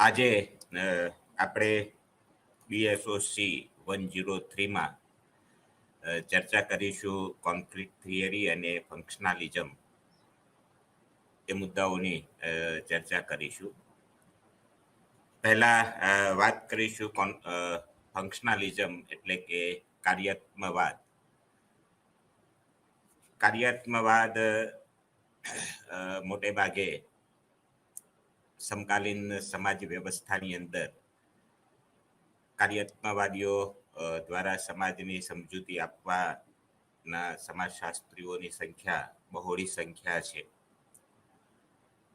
આજે આપણે BSOC 103માં ચર્ચા કરીશું કોન્ક્રીટ થિયરી અને ફંક્શનાલિઝમ એ મુદ્દાઓની ચર્ચા કરીશું. પહેલા વાત કરીશું ફંક્શનાલિઝમ એટલે કે કાર્યાત્મવાદ. કાર્યાત્મવાદ મોટે ભાગે સમકાલીન સમાજ વ્યવસ્થાની અંદર કાર્યાત્મવાદીઓ દ્વારા સમાજની સમજૂતી આપવાના સમાજશાસ્ત્રીઓની સંખ્યા બહોળી સંખ્યા છે.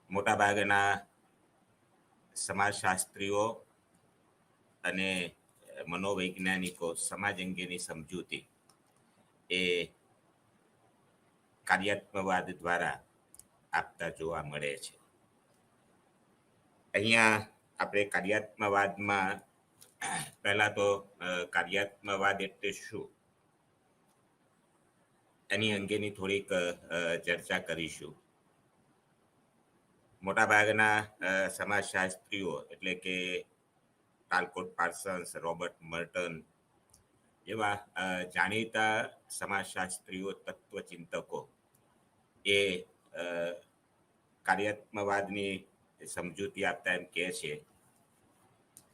મોટાભાગના સમાજશાસ્ત્રીઓ અને મનોવૈજ્ઞાનિકો સમાજ અંગેની સમજૂતી એ કાર્યાત્મવાદ દ્વારા આપતા જોવા મળે છે. અહીંયા આપણે કાર્યાત્મવાદમાં પહેલા તો કાર્યાત્મવાદ એટલે શું એની અંગેની થોડીક ચર્ચા કરીશું. મોટાભાગના સમાજશાસ્ત્રીઓ એટલે કે ટાલકોટ પાર્સન્સ, રોબર્ટ મર્ટન જેવા જાણીતા સમાજશાસ્ત્રીઓ, તત્વચિંતકો એ કાર્યાત્મવાદની સમજૂતી આપતા એમ કહે છે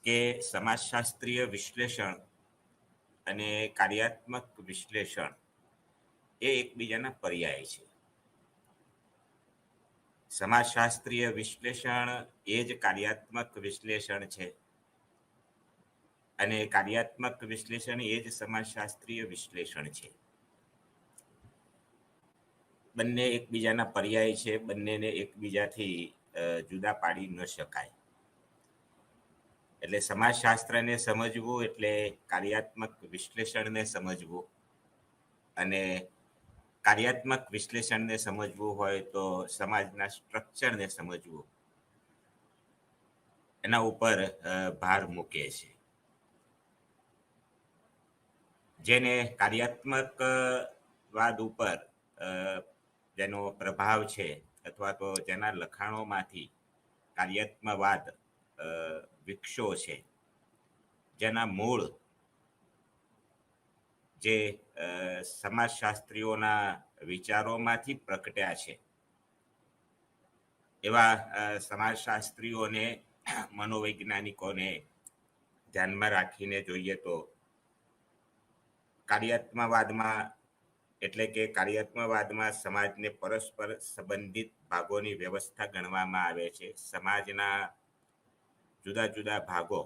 કે સમાજશાસ્ત્રીય વિશ્લેષણ અને કાર્યાત્મક વિશ્લેષણ એ એકબીજાના પર્યાય છે. સમાજશાસ્ત્રીય વિશ્લેષણ એ જ કાર્યાત્મક વિશ્લેષણ છે અને કાર્યાત્મક વિશ્લેષણ એ જ સમાજશાસ્ત્રીય વિશ્લેષણ છે. બંને એકબીજાના પર્યાય છે, બંનેને એકબીજાથી જુદા પાડી ન શકાય. એટલે સમાજશાસ્ત્રને સમજવું એટલે કાર્યાત્મક વિશ્લેષણને સમજવું, અને કાર્યાત્મક વિશ્લેષણને સમજવું હોય તો સમાજના સ્ટ્રક્ચરને સમજવું, એના ઉપર ભાર મૂકે છે. જેને કાર્યાત્મક વાદ ઉપર જેનો પ્રભાવ છે અથવા તો જેના લખાણોમાંથી કાર્યાત્મવાદ વિકસ્યો છે, જેના મૂળ જે સમાજશાસ્ત્રીઓના વિચારોમાંથી પ્રગટ્યા છે, એવા સમાજશાસ્ત્રીઓને, મનોવૈજ્ઞાનિકોને ધ્યાનમાં રાખીને જોઈએ તો કાર્યાત્મવાદમાં એટલે કે કાર્યાત્મવાદમાં સમાજને પરસ્પર સંબંધિત ભાગોની વ્યવસ્થા ગણવામાં આવે છે. સમાજના જુદા જુદા ભાગો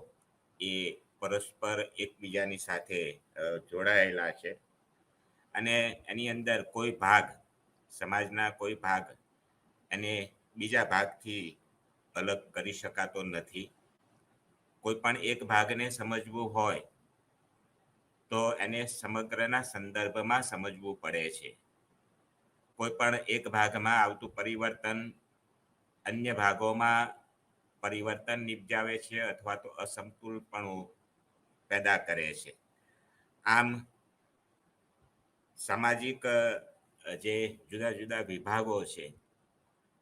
એ પરસ્પર એકબીજાની સાથે જોડાયેલા છે અને એની અંદર કોઈ ભાગ, સમાજના કોઈ ભાગ એને બીજા ભાગથી અલગ કરી શકાતો નથી. કોઈ પણ એક ભાગને સમજવું હોય તો એને સમગ્રના સંદર્ભમાં સમજવું પડે છે. કોઈ પણ એક ભાગમાં આવતું પરિવર્તન અન્ય ભાગોમાં પરિવર્તન નિપજાવે છે અથવા તો અસમતુલપણું પેદા કરે છે. આમ સામાજિક જે જુદા જુદા વિભાગો છે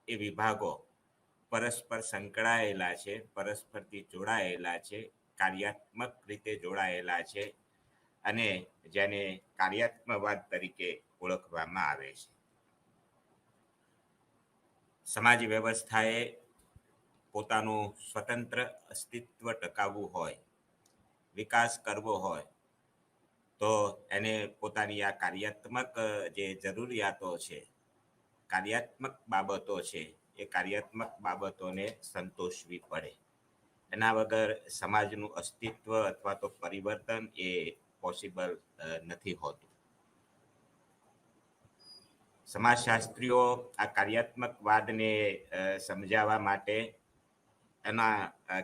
એ વિભાગો પરસ્પર સંકળાયેલા છે, પરસ્પરથી જોડાયેલા છે, કાર્યાત્મક રીતે જોડાયેલા છે અને જેને કાર્યાત્મવાદ તરીકે ઓળખવામાં આવે છે. સમાજ વ્યવસ્થાએ પોતાનું સ્વતંત્ર અસ્તિત્વ ટકાવવું હોય, વિકાસ કરવો હોય તો એને પોતાની આ કાર્યાત્મક જે જરૂરિયાતો છે, કાર્યાત્મક બાબતો છે, એ કાર્યાત્મક બાબતોને સંતોષવી પડે. એના વગર સમાજનું અસ્તિત્વ અથવા તો પરિવર્તન એ પોસિબલ નથી હોતું. સમાજશાસ્ત્રીઓ આ કાર્યાત્મકવાદને સમજાવવા માટે એના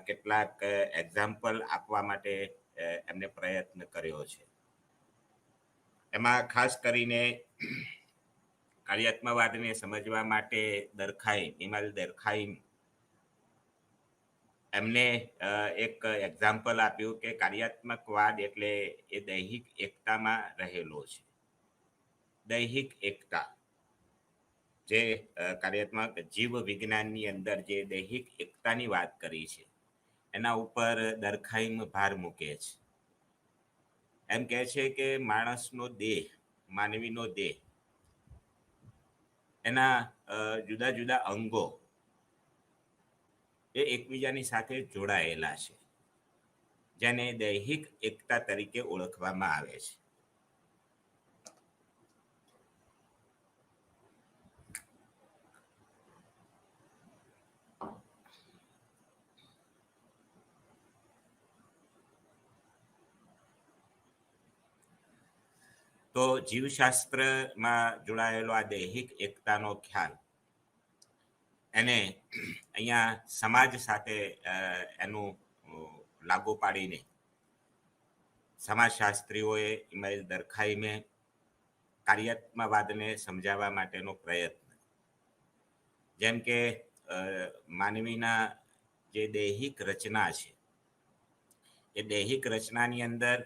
કેટલાક એક્ઝામ્પલ આપવા માટે એમને પ્રયત્ન કર્યો છે. એમાં ખાસ કરીને કાર્યાત્મકવાદને સમજવા માટે ઇમાલ દરખાઈમ એમને એક એક્ઝામ્પલ આપ્યું કે કાર્યાત્મકવાદ એટલે એ દૈહિક એકતામાં રહેલો છે. દૈહિક એકતા, જે કાર્યાત્મક જીવ વિજ્ઞાનની અંદર જે દૈહિક એકતાની વાત કરી છે, એના ઉપર દરખાઈમ ભાર મૂકે છે. એમ કહે છે કે માણસનો દેહ, માનવીનો દેહ, એના જુદા જુદા અંગો એ એકબીજાની સાથે જોડાયેલા છે, જેને દૈહિક એકતા તરીકે ઓળખવામાં આવે છે. તો જીવશાસ્ત્રમાં જોડાયેલો આ દૈહિક એકતાનો ખ્યાલ એને અહીંયા સમાજ સાથે એનું લાગુ પાડીને સમાજશાસ્ત્રીઓએ ઇમાઇલ દરખાઈને કાર્યાત્મવાદને સમજાવવા માટેનો પ્રયત્ન, જેમ કે માનવીના જે દૈહિક રચના છે એ દૈહિક રચનાની અંદર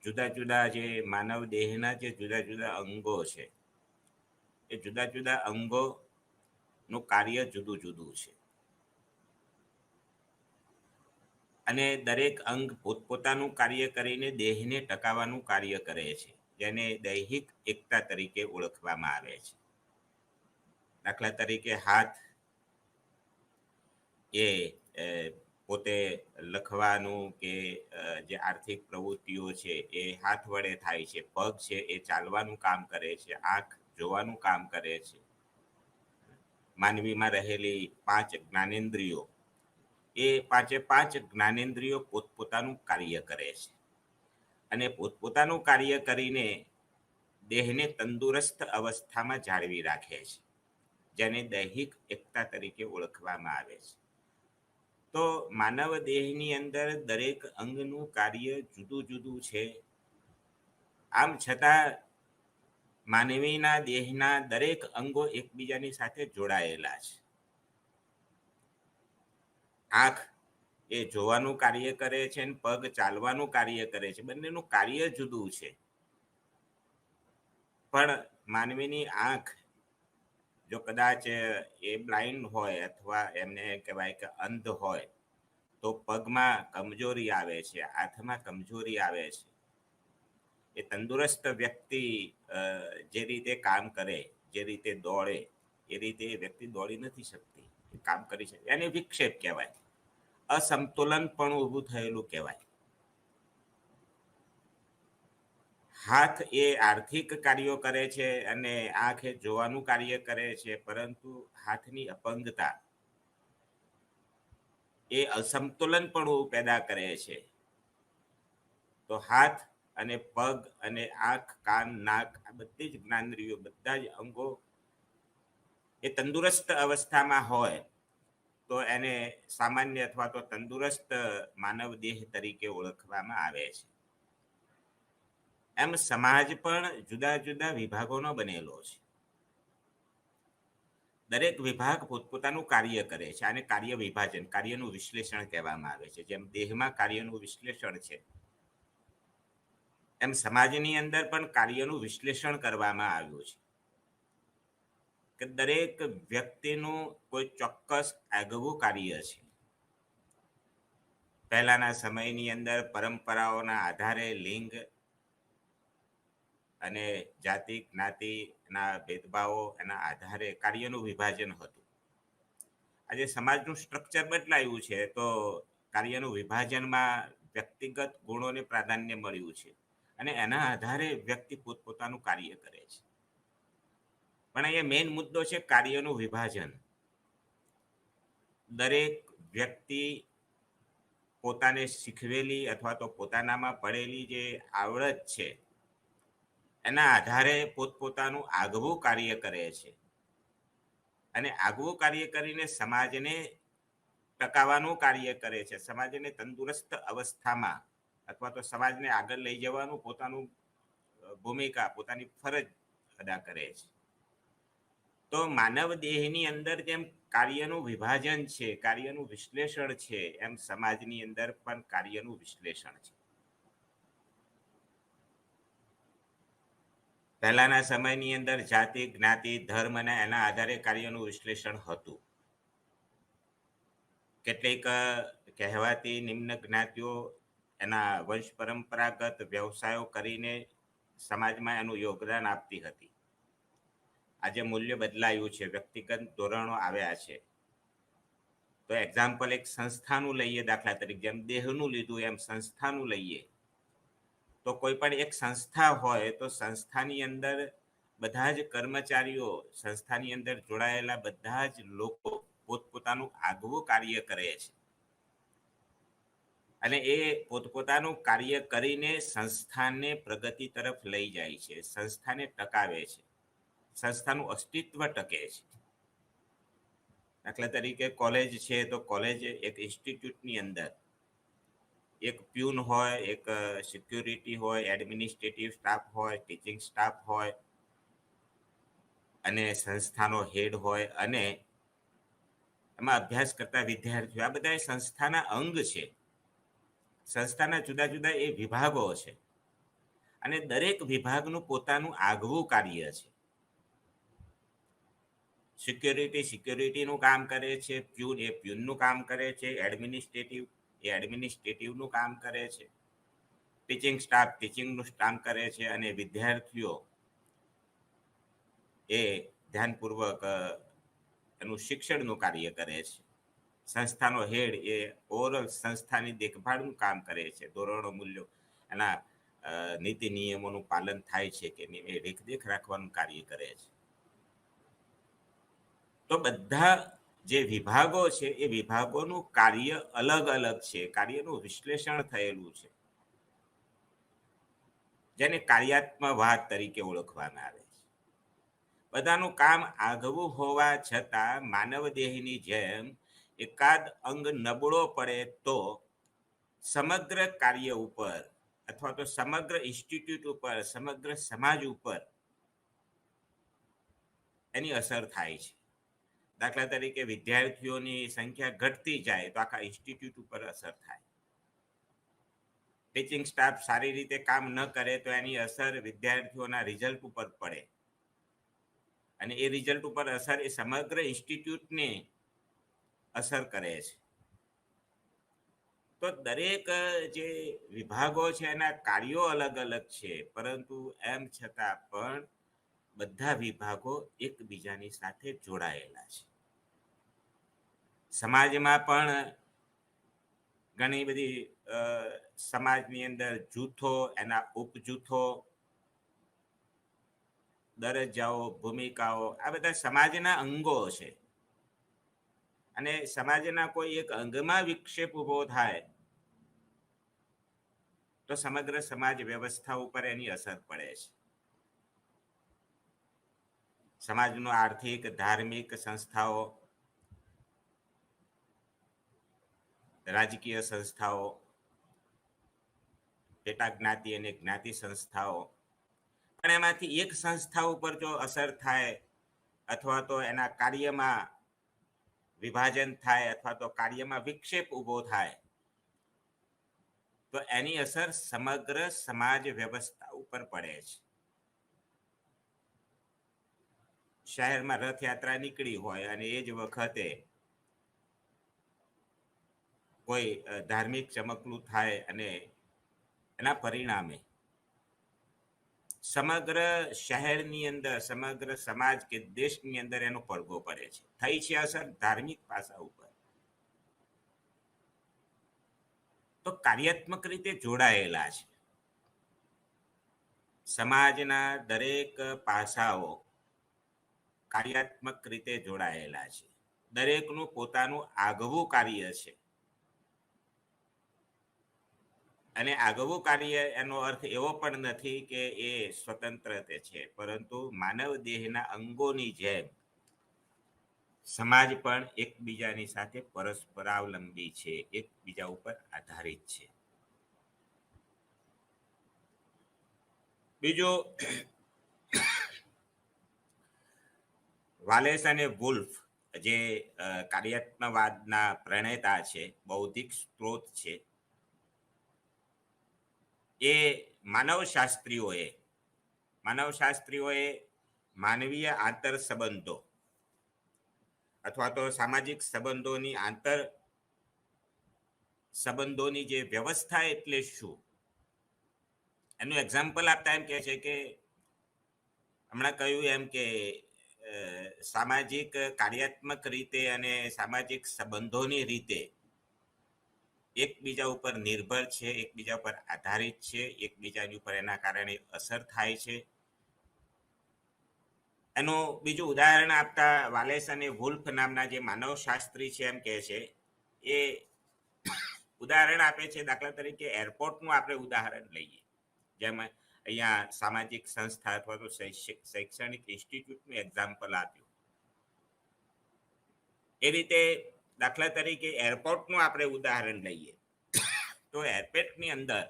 જુદા જુદા જે માનવ દેહના જે જુદા જુદા અંગો છે એ જુદા જુદા અંગોનું કાર્ય જુદું જુદું છે, અને દરેક અંગ પોતપોતાનું કાર્ય કરીને દેહને ટકાવવાનું કાર્ય કરે છે, જેને દૈહિક એકતા તરીકે ઓળખવામાં આવે છે. દાખલા તરીકે હાથ એ પોતે લખવાનું કે જે આર્થિક પ્રવૃત્તિઓ છે એ હાથ વડે થાય છે. પગ છે એ ચાલવાનું કામ કરે છે. આંખ જોવાનું કામ કરે છે. માનવીમાં રહેલી 5 જ્ઞાનેન્દ્રિયો, એ પાંચે 5 જ્ઞાનેન્દ્રિયો પોતપોતાનું કાર્ય કરે છે, અને પોતપોતાનું કાર્ય કરીને દેહને તંદુરસ્ત અવસ્થામાં જાળવી રાખે છે, જેને દૈહિક એકતા તરીકે ઓળખવામાં આવે છે. તો માનવ દેહની અંદર દરેક અંગનું કાર્ય જુદું જુદું છે. આમ છતાં માનવીના દેહના દરેક અંગો એકબીજાની સાથે જોડાયેલા છે. આંખ એ જોવાનું કાર્ય કરે છે અને પગ ચાલવાનું કાર્ય કરે છે. બંનેનું કાર્ય જુદું છે, પણ માનવીની આંખ જો કદાચ એ બ્લાઇન્ડ હોય અથવા એમને કહેવાય કે અંધ હોય તો પગમાં કમજોરી આવે છે, હાથમાં કમજોરી આવે છે. એ તંદુરસ્ત વ્યક્તિ જે રીતે કામ કરે, જે રીતે દોડે, એ રીતે એ વ્યક્તિ દોડી નથી શકતી, કામ કરી શકે. એને વિક્ષેપ કહેવાય, અસંતુલન પણ ઊભું થયેલું કહેવાય. હાથ એ આર્થિક કાર્યો કરે છે અને આંખ એ જોવાનું કાર્ય કરે છે, પરંતુ હાથની અપંગતા એ અસંતુલન પણ પેદા કરે છે. તો હાથ અને પગ અને આંખ, કાન, નાક, આ બધી જ જ્ઞાનેન્દ્રિયો, બધા જ અંગો એ તંદુરસ્ત અવસ્થામાં હોય તો એને સામાન્ય અથવા તો તંદુરસ્ત માનવ દેહ તરીકે ઓળખવામાં આવે છે. એમ સમાજ પણ જુદા જુદા વિભાગોનો બનેલો છે. દરેક વિભાગ પોતપોતાનું કાર્ય કરે છે, આને કાર્ય વિભાજન, કાર્યનું વિશ્લેષણ કહેવામાં આવે છે. જેમ દેહમાં કાર્યનું વિશ્લેષણ છે, એમ સમાજની અંદર પણ કાર્યનું વિશ્લેષણ કરવામાં આવ્યું છે કે દરેક વ્યક્તિનું કોઈ ચોક્કસ આગવું કાર્ય છે. પહેલાના સમયની અંદર પરંપરાઓના આધારે લિંગ અને જાતિ જ્ઞાતિના ભેદભાવો એના આધારે કાર્યનું વિભાજન હતું. આજે સમાજનું સ્ટ્રક્ચર બદલાયું છે તો કાર્યનું વિભાજનમાં વ્યક્તિગત ગુણોને પ્રાધાન્ય મળ્યું છે, અને એના આધારે વ્યક્તિ પોતપોતાનું કાર્ય કરે છે. પણ અહીંયા મેઇન મુદ્દો છે કાર્યનું વિભાજન. દરેક વ્યક્તિ પોતાને શીખવેલી અથવા તો પોતાનામાં પડેલી જે આવડત છે એના આધારે પોતપોતાનું આગવું કાર્ય કરે છે, અને આગવું કાર્ય કરીને સમાજને ટકાવવાનું કાર્ય કરે છે. સમાજને તંદુરસ્ત અવસ્થામાં અથવા તો સમાજને આગળ લઈ જવાનું પોતાનું ભૂમિકા, પોતાની ફરજ અદા કરે છે. તો માનવ દેહની અંદર જેમ કાર્યનું વિભાજન છે, કાર્યનું વિશ્લેષણ છે, એમ સમાજની અંદર પણ કાર્યનું વિશ્લેષણ છે. પહેલાના સમયની અંદર જાતિ, જ્ઞાતિ, ધર્મ અને એના આધારે કાર્યનું વિશ્લેષણ હતું. કેટલીક કહેવાતી નિમ્ન જ્ઞાતિઓ એના વંશ પરંપરાગત વ્યવસાયો કરીને સમાજમાં એનું યોગદાન આપતી હતી. આજે મૂલ્ય બદલાયું છે, વ્યક્તિગત ધોરણો આવ્યા છે. તો એક્ઝામ્પલ એક સંસ્થાનું લઈએ, દાખલા તરીકે જેમ દેહનું લીધું એમ સંસ્થાનું લઈએ. તો કોઈ પણ એક સંસ્થા હોય તો સંસ્થાની અંદર બધા જ કર્મચારીઓ, સંસ્થાની અંદર જોડાયેલા બધા જ લોકો પોતપોતાનું આગવું કાર્ય કરે છે અને એ પોતપોતાનું કાર્ય કરીને સંસ્થાને પ્રગતિ તરફ લઈ જાય છે, સંસ્થાને ટકાવે છે, સંસ્થાનું અસ્તિત્વ ટકે છે. દાખલા તરીકે કોલેજ છે તો કોલેજ એક ઇન્સ્ટિટ્યૂટની અંદર એક પ્યુન હોય, એક સિક્યુરિટી હોય, એડમિનિસ્ટ્રેટિવ સ્ટાફ હોય, ટીચિંગ સ્ટાફ હોય અને સંસ્થાનો હેડ હોય અને એમાં અભ્યાસ કરતા વિદ્યાર્થીઓ, આ બધા સંસ્થાના અંગ છે. સંસ્થાના જુદા જુદા એ વિભાગો છે અને દરેક વિભાગનું પોતાનું આગવું કાર્ય છે. સિક્યુરિટીનું કામ કરે છે, પ્યુન એ પ્યુનનું કામ કરે છે, એડમિનિસ્ટ્રેટિવ એ એડમિનિસ્ટ્રેટિવનું કામ કરે છે, ટીચિંગ સ્ટાફ ટીચિંગનું કામ કરે છે અને વિદ્યાર્થીઓ એ ધ્યાનપૂર્વક એનું શિક્ષણનું કાર્ય કરે છે. સંસ્થાનો હેડ એ ઓવરઓલ સંસ્થાની દેખભાળનું કામ કરે છે, ધોરણો મૂલ્યો એના નીતિ નિયમોનું પાલન થાય છે કે નહીં એ દેખરેખ રાખવાનું કાર્ય કરે છે. તો બધા જે વિભાગો છે એ વિભાગોનું કાર્ય અલગ અલગ છે, કાર્યનું વિશ્લેષણ થયેલું છે, જેને કાર્યાત્મકવાદ તરીકે ઓળખવામાં આવે છે. બધાનું કામ આગવું હોવા છતાં માનવ દેહની જેમ એકાદ અંગ નબળો પડે તો સમગ્ર કાર્ય ઉપર અથવા તો સમગ્ર ઇન્સ્ટિટ્યૂટ ઉપર, સમગ્ર સમાજ ઉપર એની અસર થાય છે. દાખલા તરીકે વિદ્યાર્થીઓની સંખ્યા ઘટતી જાય તો આખા ઇન્સ્ટિટ્યૂટ ઉપર અસર થાય. ટીચિંગ સ્ટાફ સારી રીતે કામ ન કરે તો એની અસર વિદ્યાર્થીઓના રિઝલ્ટ ઉપર પડે અને એ રિઝલ્ટ ઉપર અસર એ સમગ્ર ઇન્સ્ટિટ્યૂટને અસર કરે છે. તો દરેક જે વિભાગો છે એના કાર્યો અલગ અલગ છે, પરંતુ એમ છતાં પણ બધા વિભાગો એકબીજાની સાથે જોડાયેલા છે. સમાજમાં પણ ઘણી બધી સમાજની અંદર જૂથો, એના ઉપજૂથો, દરજ્જાઓ, ભૂમિકાઓ, આ બધા સમાજના અંગો છે અને સમાજના કોઈ એક અંગમાં વિક્ષેપ ઊભો થાય તો સમગ્ર સમાજ વ્યવસ્થા ઉપર એની અસર પડે છે. સમાજનો આર્થિક, ધાર્મિક સંસ્થાઓ, રાજકીય સંસ્થાઓ, પેટા જ્ઞાતિ અને જ્ઞાતિ સંસ્થાઓ, પણ એમાંથી એક સંસ્થા ઉપર જો અસર થાય અથવા તો એના કાર્યમાં વિભાજન થાય અથવા તો કાર્યમાં વિક્ષેપ ઊભો થાય તો એની અસર સમગ્ર સમાજ વ્યવસ્થા ઉપર પડે છે. શહેરમાં રથયાત્રા નીકળી હોય અને એ જ વખતે કોઈ ધાર્મિક ચમકલું થાય અને એના પરિણામે સમગ્ર શહેરની અંદર, સમગ્ર સમાજ કે દેશની અંદર એનો પડઘો પડે છે. થઈ છે અસર ધાર્મિક પાસા ઉપર. તો કાર્યાત્મક રીતે જોડાયેલા છે. સમાજના દરેક પાસાઓ કાર્યાત્મક રીતે જોડાયેલા છે. દરેકનું પોતાનું આગવું કાર્ય છે અને આગવું કાર્ય એનો અર્થ એવો પણ નથી કે એ સ્વતંત્ર છે, પરંતુ માનવ દેહના અંગોની જેમ સમાજ પણ એકબીજાની સાથે પરસ્પરાવલંબી છે, એકબીજા ઉપર આધારિત છે. બીજું, વાલેસ અને વુલ્ફ જે કાર્યાત્મકવાદના પ્રણેતા છે, બૌદ્ધિક સ્ત્રોત છે, એ માનવશાસ્ત્રીઓએ માનવીય આંતર સંબંધો અથવા તો સામાજિક સંબંધોની આંતર સંબંધોની જે વ્યવસ્થા એટલે શું, એનું એક્ઝામ્પલ આપતા એમ કહે છે કે હમણાં કહ્યું એમ કે સામાજિક કાર્યાત્મક રીતે અને સામાજિક સંબંધોની રીતે એકબીજા ઉપર નિર્ભર છે, એકબીજા ઉપર આધારિત છે, એકબીજાની ઉપર એના કારણે અસર થાય છે. એનું બીજું ઉદાહરણ આપતા વાલેસ અને વુલ્ફ નામના જે માનવશાસ્ત્રી છે એમ કહે છે, એ ઉદાહરણ આપે છે. દાખલા તરીકે એરપોર્ટનું આપણે ઉદાહરણ લઈએ, જેમાં અહીંયા સામાજિક સંસ્થા અથવા તો શૈક્ષણિક ઇન્સ્ટિટ્યૂટનું એક્ઝામ્પલ આપ્યું. એ રીતે દાખલા તરીકે એરપોર્ટનું આપણે ઉદાહરણ લઈએ તો એરપોર્ટની અંદર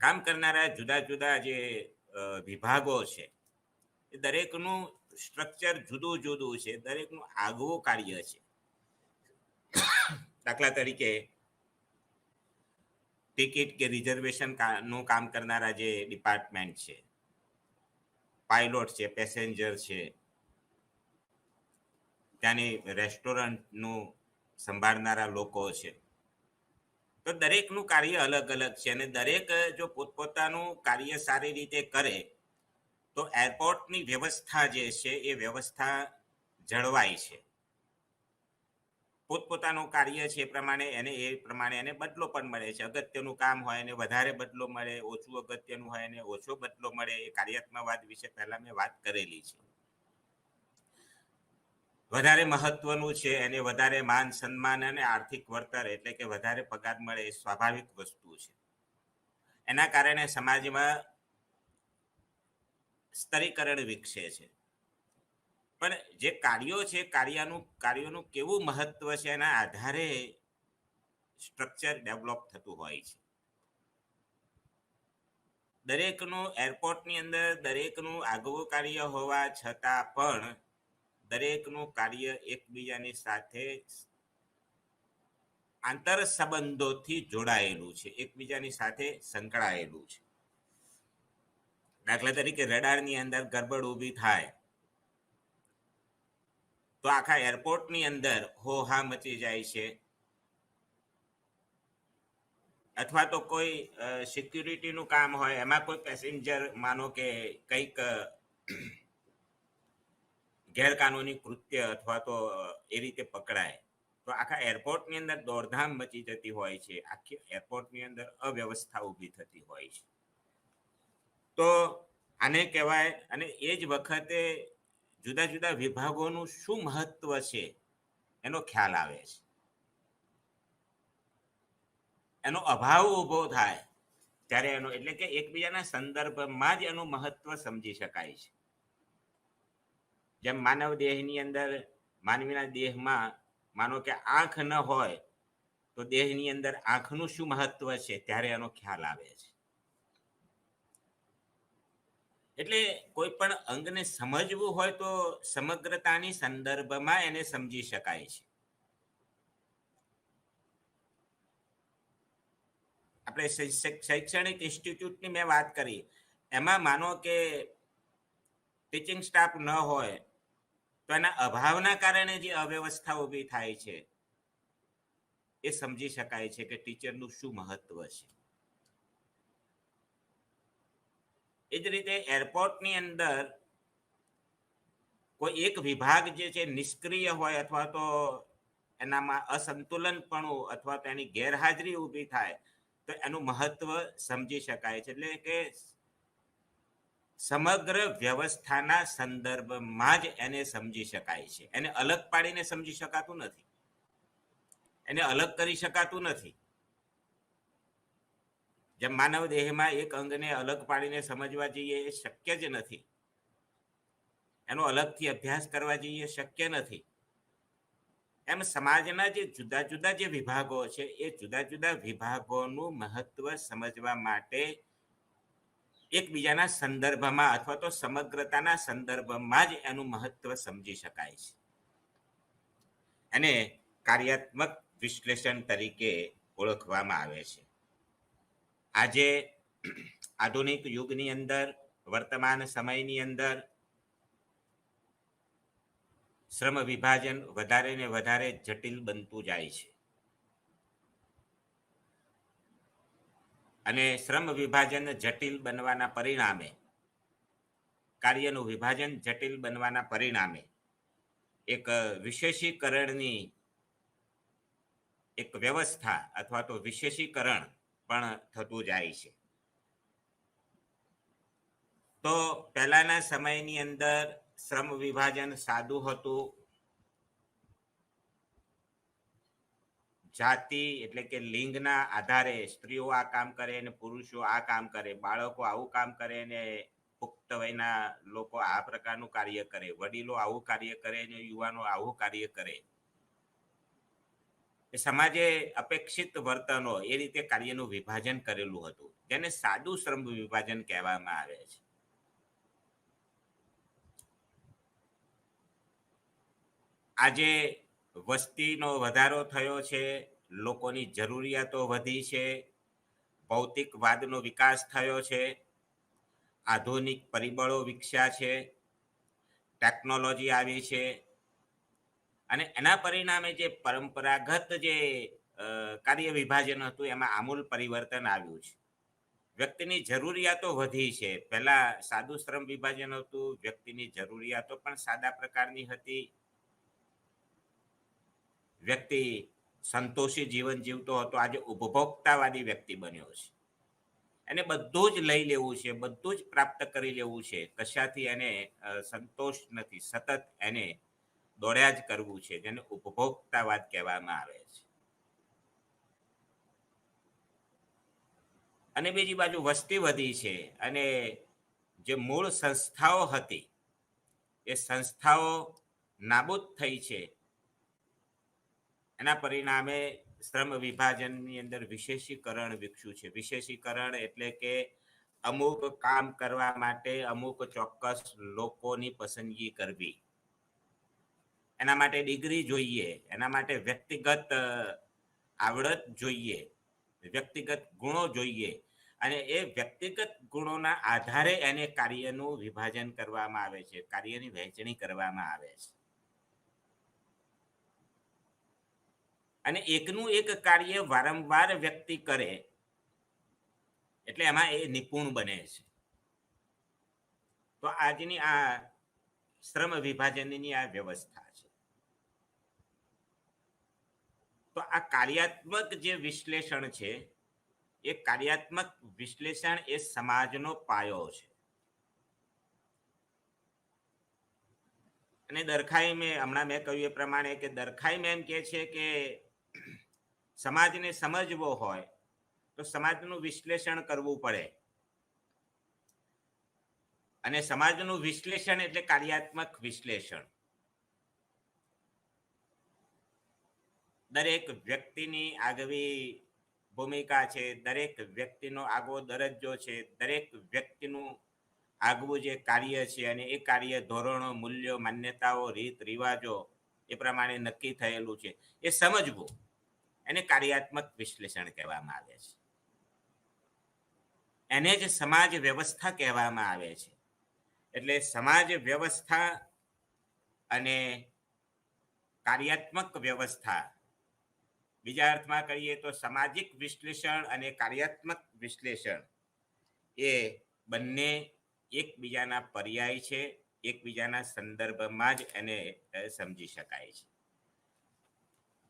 કામ કરનારા જુદા જુદા જે વિભાગો છે, એ દરેકનું સ્ટ્રક્ચર જુદું જુદું છે, દરેકનું આગવું કાર્ય છે. દાખલા તરીકે ટિકિટ કે રિઝર્વેશન નું કામ કરનારા જે ડિપાર્ટમેન્ટ છે, પાયલોટ છે, પેસેન્જર છે, ત્યાંની રેસ્ટોરન્ટનું સંભાળનારા લોકો છે, તો દરેકનું કાર્ય અલગ અલગ છે. અને દરેક જો પોતપોતાનું કાર્ય સારી રીતે કરે તો એરપોર્ટની વ્યવસ્થા જે છે એ વ્યવસ્થા જળવાય છે. પોતપોતાનું કાર્ય છે એ પ્રમાણે એને બદલો પણ મળે છે. અગત્યનું કામ હોય એને વધારે બદલો મળે, ઓછું અગત્યનું હોય એને ઓછો બદલો મળે. એ કાર્યાત્મકવાદ વિશે પહેલા મેં વાત કરેલી છે. વધારે મહત્વનું છે એને વધારે માન સન્માન અને આર્થિક વળતર એટલે કે વધારે પગાર મળે, એ સ્વાભાવિક વસ્તુ છે. એના કારણે સમાજમાં સ્તરીકરણ વિકસે છે. પણ જે કાર્યો છે, કાર્યોનું કેવું મહત્વ છે એના આધારે સ્ટ્રક્ચર ડેવલપ થતું હોય છે. દરેકનું એરપોર્ટની અંદર દરેકનું આગવું કાર્ય હોવા છતાં પણ દરેકનું કાર્ય એકબીજાની સાથે આંતર સંબંધોથી જોડાયેલું છે, એકબીજાની સાથે સંકળાયેલું છે. દાખલા તરીકે રડારની અંદર ગડબડ ઊભી થાય તો આખા એરપોર્ટની અંદર હોહા મચી જાય છે. અથવા તો કોઈ સિક્યુરિટીનું કામ હોય, એમાં કોઈ પેસેન્જર માનો કે કંઈક ગેરકાનૂની કૃત્ય અથવા તો એ રીતે પકડાય તો આખા એરપોર્ટની અંદર દોડધામ મચી જતી હોય છે, આખી એરપોર્ટની અંદર અવ્યવસ્થા ઊભી થતી હોય છે. તો આને કહેવાય. અને એ જ વખતે જુદા જુદા વિભાગોનું શું મહત્વ છે એનો ખ્યાલ આવે છે. એનો અભાવ ઊભો થાય ત્યારે એનો એટલે કે એકબીજાના સંદર્ભમાં જ એનું મહત્વ સમજી શકાય છે. જેમ માનવ દેહની અંદર, માનવીના દેહમાં માનો કે આંખ ન હોય તો દેહની અંદર આંખનું શું મહત્વ છે ત્યારે એનો ખ્યાલ આવે છે. એટલે કોઈ પણ અંગને સમજવું હોય તો સમગ્રતાની સંદર્ભમાં એને સમજી શકાય છે. આપણે શૈક્ષણિક ઇન્સ્ટિટ્યૂટની મેં વાત કરી, એમાં માનો કે ટીચિંગ સ્ટાફ ન હોય તો એના અભાવના કારણે જે અવ્યવસ્થા ઊભી થાય છે એ સમજી શકાય છે કે ટીચરનું શું મહત્વ છે. એ જ રીતે એરપોર્ટની અંદર કોઈ એક વિભાગ જે છે નિષ્ક્રિય હોય અથવા તો એનામાં અસંતુલનપણું અથવા તો એની ગેરહાજરી ઊભી થાય તો એનું મહત્વ સમજી શકાય છે. એટલે કે સમગ્ર વ્યવસ્થાના સંદર્ભમાં જ એને સમજી શકાય છે. એને અલગ પાડીને સમજી શકાતું નથી, એને અલગ કરી શકાતું નથી. જેમ માનવ દેહમાં એક અંગને અલગ પાડીને સમજવા જઈએ એ શક્ય જ નથી, એનો અલગથી અભ્યાસ કરવા જઈએ શક્ય નથી. એમ સમાજના જે જુદા જુદા જે વિભાગો છે એ જુદા જુદા વિભાગોનું મહત્વ સમજવા માટે એકબીજાના સંદર્ભમાં અથવા તો સમગ્રતાના સંદર્ભમાં જ એનું મહત્વ સમજી શકાય છે. એને કાર્યાત્મક વિશ્લેષણ તરીકે ઓળખવામાં આવે છે. આજે આધુનિક યુગની અંદર, વર્તમાન સમયની અંદર શ્રમ વિભાજન વધારે ને વધારે જટિલ બનતું જાય છે. અને શ્રમ વિભાજન જટિલ બનવાના પરિણામે, કાર્યનું વિભાજન જટિલ બનવાના પરિણામે એક વિશેષીકરણની એક વ્યવસ્થા અથવા તો વિશેષીકરણ પણ થતું જાય છે. તો પહેલાના સમયની અંદર શ્રમ વિભાજન સાદું હતું. જાતિ એટલે કે લિંગના આધારે સ્ત્રીઓ આ કામ કરે અને પુરુષો આ કામ કરે, બાળકો આવું કામ કરે ને પુખ્ત વયના લોકો આ પ્રકારનું કાર્ય કરે, વડીલો આવું કાર્ય કરે ને યુવાનો આવું કાર્ય કરે. સમાજે અપેક્ષિત વર્તનો એ રીતે કાર્યનું વિભાજન કરેલું હતું, જેને સાદું શ્રમ વિભાજન કહેવામાં આવે છે. આજે વસ્તીનો વધારો થયો છે, લોકોની જરૂરિયાતો વધી છે, ભૌતિકવાદનો વિકાસ થયો છે, આધુનિક પરિબળો વિકસ્યા છે, ટેકનોલોજી આવી છે, અને એના પરિણામે જે પરંપરાગત જે કાર્ય વિભાજન હતું એમાં આમૂલ પરિવર્તન આવ્યું છે. વ્યક્તિની જરૂરિયાતો વધી છે. પહેલા સાદું શ્રમ વિભાજન હતું, વ્યક્તિની જરૂરિયાતો પણ સાદા પ્રકારની હતી. વ્યક્તિ સંતોષી જીવન જીવતો હતો. આજે ઉપભોક્તાવાદી વ્યક્તિ બન્યો છે. એને બધું જ લઈ લેવું છે, બધું જ પ્રાપ્ત કરી લેવું છે, કશાથી એને સંતોષ નથી, સતત એને દોડ્યા જ કરવું છે, જેને ઉપભોક્તાવાદ કહેવામાં આવે છે. અને બીજી બાજુ વસ્તી વધી છે અને જે મૂળ સંસ્થાઓ હતી એ સંસ્થાઓ નાબૂદ થઈ છે. એના પરિણામે શ્રમ વિભાજનની અંદર વિશેષીકરણ વિકસ્યું છે. વિશેષીકરણ એટલે કે અમુક કામ કરવા માટે અમુક ચોક્કસ લોકોની પસંદગી કરવી. એના માટે ડિગ્રી જોઈએ, એના માટે વ્યક્તિગત આવડત જોઈએ, વ્યક્તિગત ગુણો જોઈએ, અને એ વ્યક્તિગત ગુણોના આધારે એને કાર્યનું વિભાજન કરવામાં આવે છે, કાર્યની વહેંચણી કરવામાં આવે છે. અને એકનું એક કાર્ય વારંવાર વ્યક્તિ કરે એટલે એમાં એ નિપુણ બને છે. તો આજની આ શ્રમ વિભાજનની આ વ્યવસ્થા છે. તો આ કાર્યાત્મક જે વિશ્લેષણ છે, એ કાર્યાત્મક વિશ્લેષણ એ સમાજનો પાયો છે. અને દરખાઈમે હમણાં મેં કહ્યું એ પ્રમાણે કે દરખાઈમે એમ કે છે કે સમાજને સમજવો હોય તો સમાજનું વિશ્લેષણ કરવું પડે. અને સમાજનું વિશ્લેષણ એટલે કાર્યાત્મક વિશ્લેષણ. દરેક વ્યક્તિની આગવી ભૂમિકા છે, દરેક વ્યક્તિનો આગવો દરજ્જો છે, દરેક વ્યક્તિનું આગવું જે કાર્ય છે અને એ કાર્ય ધોરણો, મૂલ્યો, માન્યતાઓ, રીત રિવાજો એ પ્રમાણે નક્કી થયેલું છે, એ સમજવું, એને કાર્યાત્મક વિશ્લેષણ કહેવામાં આવે છે. એને જ સમાજ વ્યવસ્થા કહેવામાં આવે છે. એટલે સમાજ વ્યવસ્થા અને કાર્યાત્મક વ્યવસ્થા, બીજા અર્થમાં કહીએ તો સામાજિક વિશ્લેષણ અને કાર્યાત્મક વિશ્લેષણ એ બંને એકબીજાના પર્યાય છે, એકબીજાના સંદર્ભમાં જ એને સમજી શકાય છે.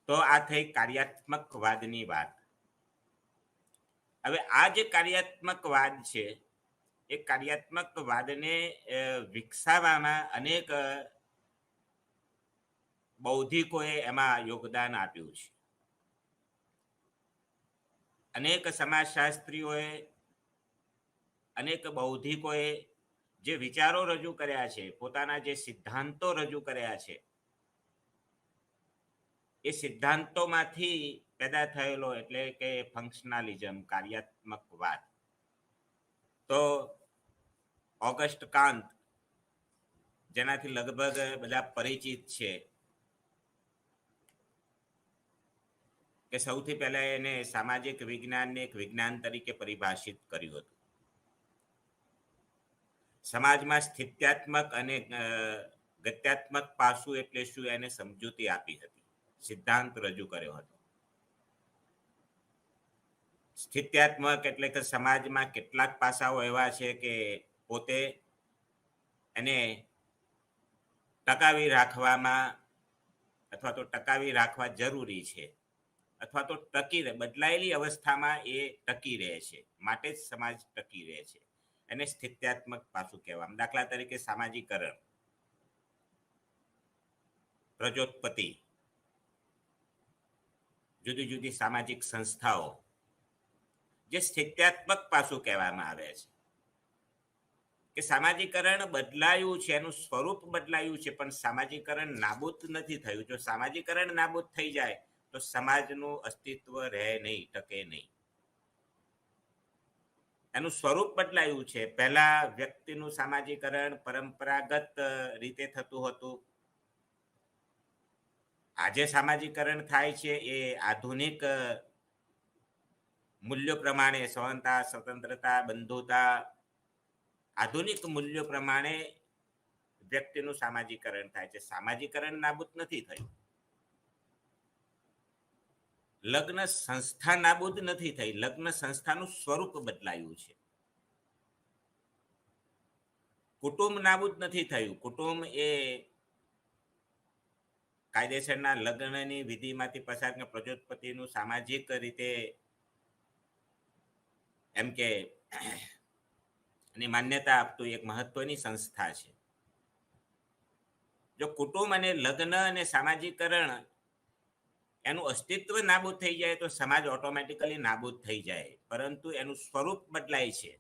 તો આ થઈ કાર્યાત્મકવાદની વાત. હવે આ જે કાર્યાત્મકવાદ છે એ કાર્યાત્મકવાદને વિકસાવવામાં અનેક બૌદ્ધિકોએ એમાં યોગદાન આપ્યું છે. અનેક સમાજશાસ્ત્રીઓએ, અનેક બૌદ્ધિકોએ જે વિચારો રજૂ કર્યા છે, પોતાના જે સિદ્ધાંતો રજૂ કર્યા છે, એ સિદ્ધાંતોમાંથી પેદા થયેલો એટલે કે ફંક્શનાલિઝમ, કાર્યાત્મકવાદ. તો ઓગસ્ટ કાંત, જેનાથી લગભગ બધા પરિચિત છે, કે સૌથી પહેલા એને સામાજિક વિજ્ઞાનને એક વિજ્ઞાન તરીકે પરિભાષિત કર્યું હતું. સમાજમાં સ્થિત્યાત્મક અને ગત્યાત્મક પાસું એટલે શું એને સમજૂતી આપી હતી, સિદ્ધાંત રજૂ કર્યો હતો. સ્થિત્યાત્મક એટલે કે સમાજમાં કેટલાક પાસાઓ એવા છે કે પોતે એને ટકાવી રાખવામાં અથવા તો ટકાવી રાખવા જરૂરી છે, અથવા તો ટકી રહે, બદલાયેલી અવસ્થામાં એ ટકી રહે છે, માટે જ સમાજ ટકી રહે છે. એને સ્થિત્યાત્મક પાસું કહેવામાં. દાખલા તરીકે સામાજિકરણ, પ્રજોત્પત્તિ, જુદી જુદી સામાજિક સંસ્થાઓ જે સ્થિત્યાત્મક પાસું કહેવામાં આવે છે. કે સામાજિકરણ બદલાયું છે, એનું સ્વરૂપ બદલાયું છે, પણ સામાજિકરણ નાબૂદ નથી થયું. જો સામાજિકરણ નાબૂદ થઈ જાય તો સમાજનું અસ્તિત્વ રહે નહીં, ટકે નહીં. એનું સ્વરૂપ બદલાયું છે. પહેલા વ્યક્તિનું સામાજિકરણ પરંપરાગત રીતે થતું હતું. આજે સામાજિકરણ થાય છે એ આધુનિક મૂલ્યો પ્રમાણે, સમાનતા, સ્વતંત્રતા, બંધુતા, આધુનિક મૂલ્યો પ્રમાણે વ્યક્તિનું સામાજિકરણ થાય છે. સામાજિકરણ નાબૂદ નથી થયું. લગ્ન સંસ્થા નાબૂદ નથી થઈ, લગ્ન સંસ્થાનું સ્વરૂપ બદલાયું છે. કુટુંબ નાબૂદ નથી થયું. કુટુંબ એ કાયદેસરના લગ્નની વિધિમાંથી પસાર પ્રજોત્પત્તિનું સામાજિક રીતે એમ કે એની માન્યતા આપતું એક મહત્વની સંસ્થા છે. જો કુટુંબ અને લગ્ન અને સામાજિકરણ એનું અસ્તિત્વ નાબૂદ થઈ જાય તો સમાજ ઓટોમેટિકલી નાબૂદ થઈ જાય, પરંતુ એનું સ્વરૂપ બદલાય છે,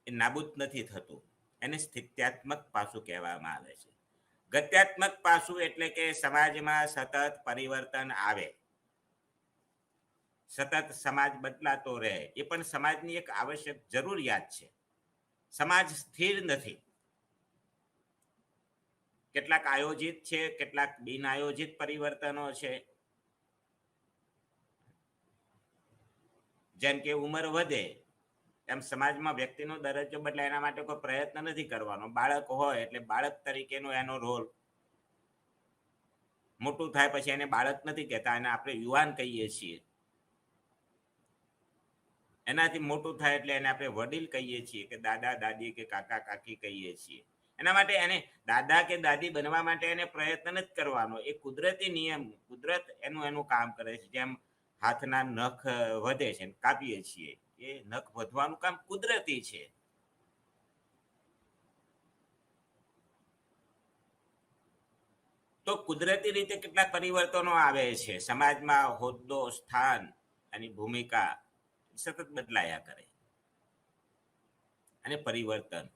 એ નાબૂદ નથી થતું. એને સ્થિત્યાત્મક પાસું કહેવામાં આવે છે. ગત્યાત્મક પાસું એટલે કે સમાજમાં સતત પરિવર્તન આવે, સતત સમાજ બદલાતો રહે, એ પણ સમાજની એક આવશ્યક જરૂરિયાત છે. સમાજ સ્થિર નથી. કેટલાક આયોજિત છે, કેટલાક બિન આયોજિત પરિવર્તનો છે. જેમ કે ઉંમર વધે એમ સમાજમાં વ્યક્તિનો દરજ્જો બદલાય, એના માટે કોઈ પ્રયત્ન નથી કરવાનો. બાળક હોય એટલે બાળક તરીકેનો એનો રોલ, મોટું થાય પછી એને બાળક નથી કહેતા, અને આપણે યુવાન કહીએ છીએ. એનાથી મોટું થાય એટલે એને આપણે વડીલ કહીએ છીએ, કે દાદા દાદી કે કાકા કાકી કહીએ છીએ. એના માટે એને દાદા કે દાદી બનવા માટે એને પ્રયત્ન નથી કરવાનો. એ કુદરતી નિયમ, કુદરત એનું કામ કરે છે. જેમ હાથના નખ વધે છે, કાપીએ છીએ, એ નખ વધવાનું કામ કુદરતી છે. તો કુદરતી રીતે કેટલાક પરિવર્તનો આવે છે. સમાજમાં હોદ્દો, સ્થાન અને ભૂમિકા સતત બદલાયા કરે. અને પરિવર્તન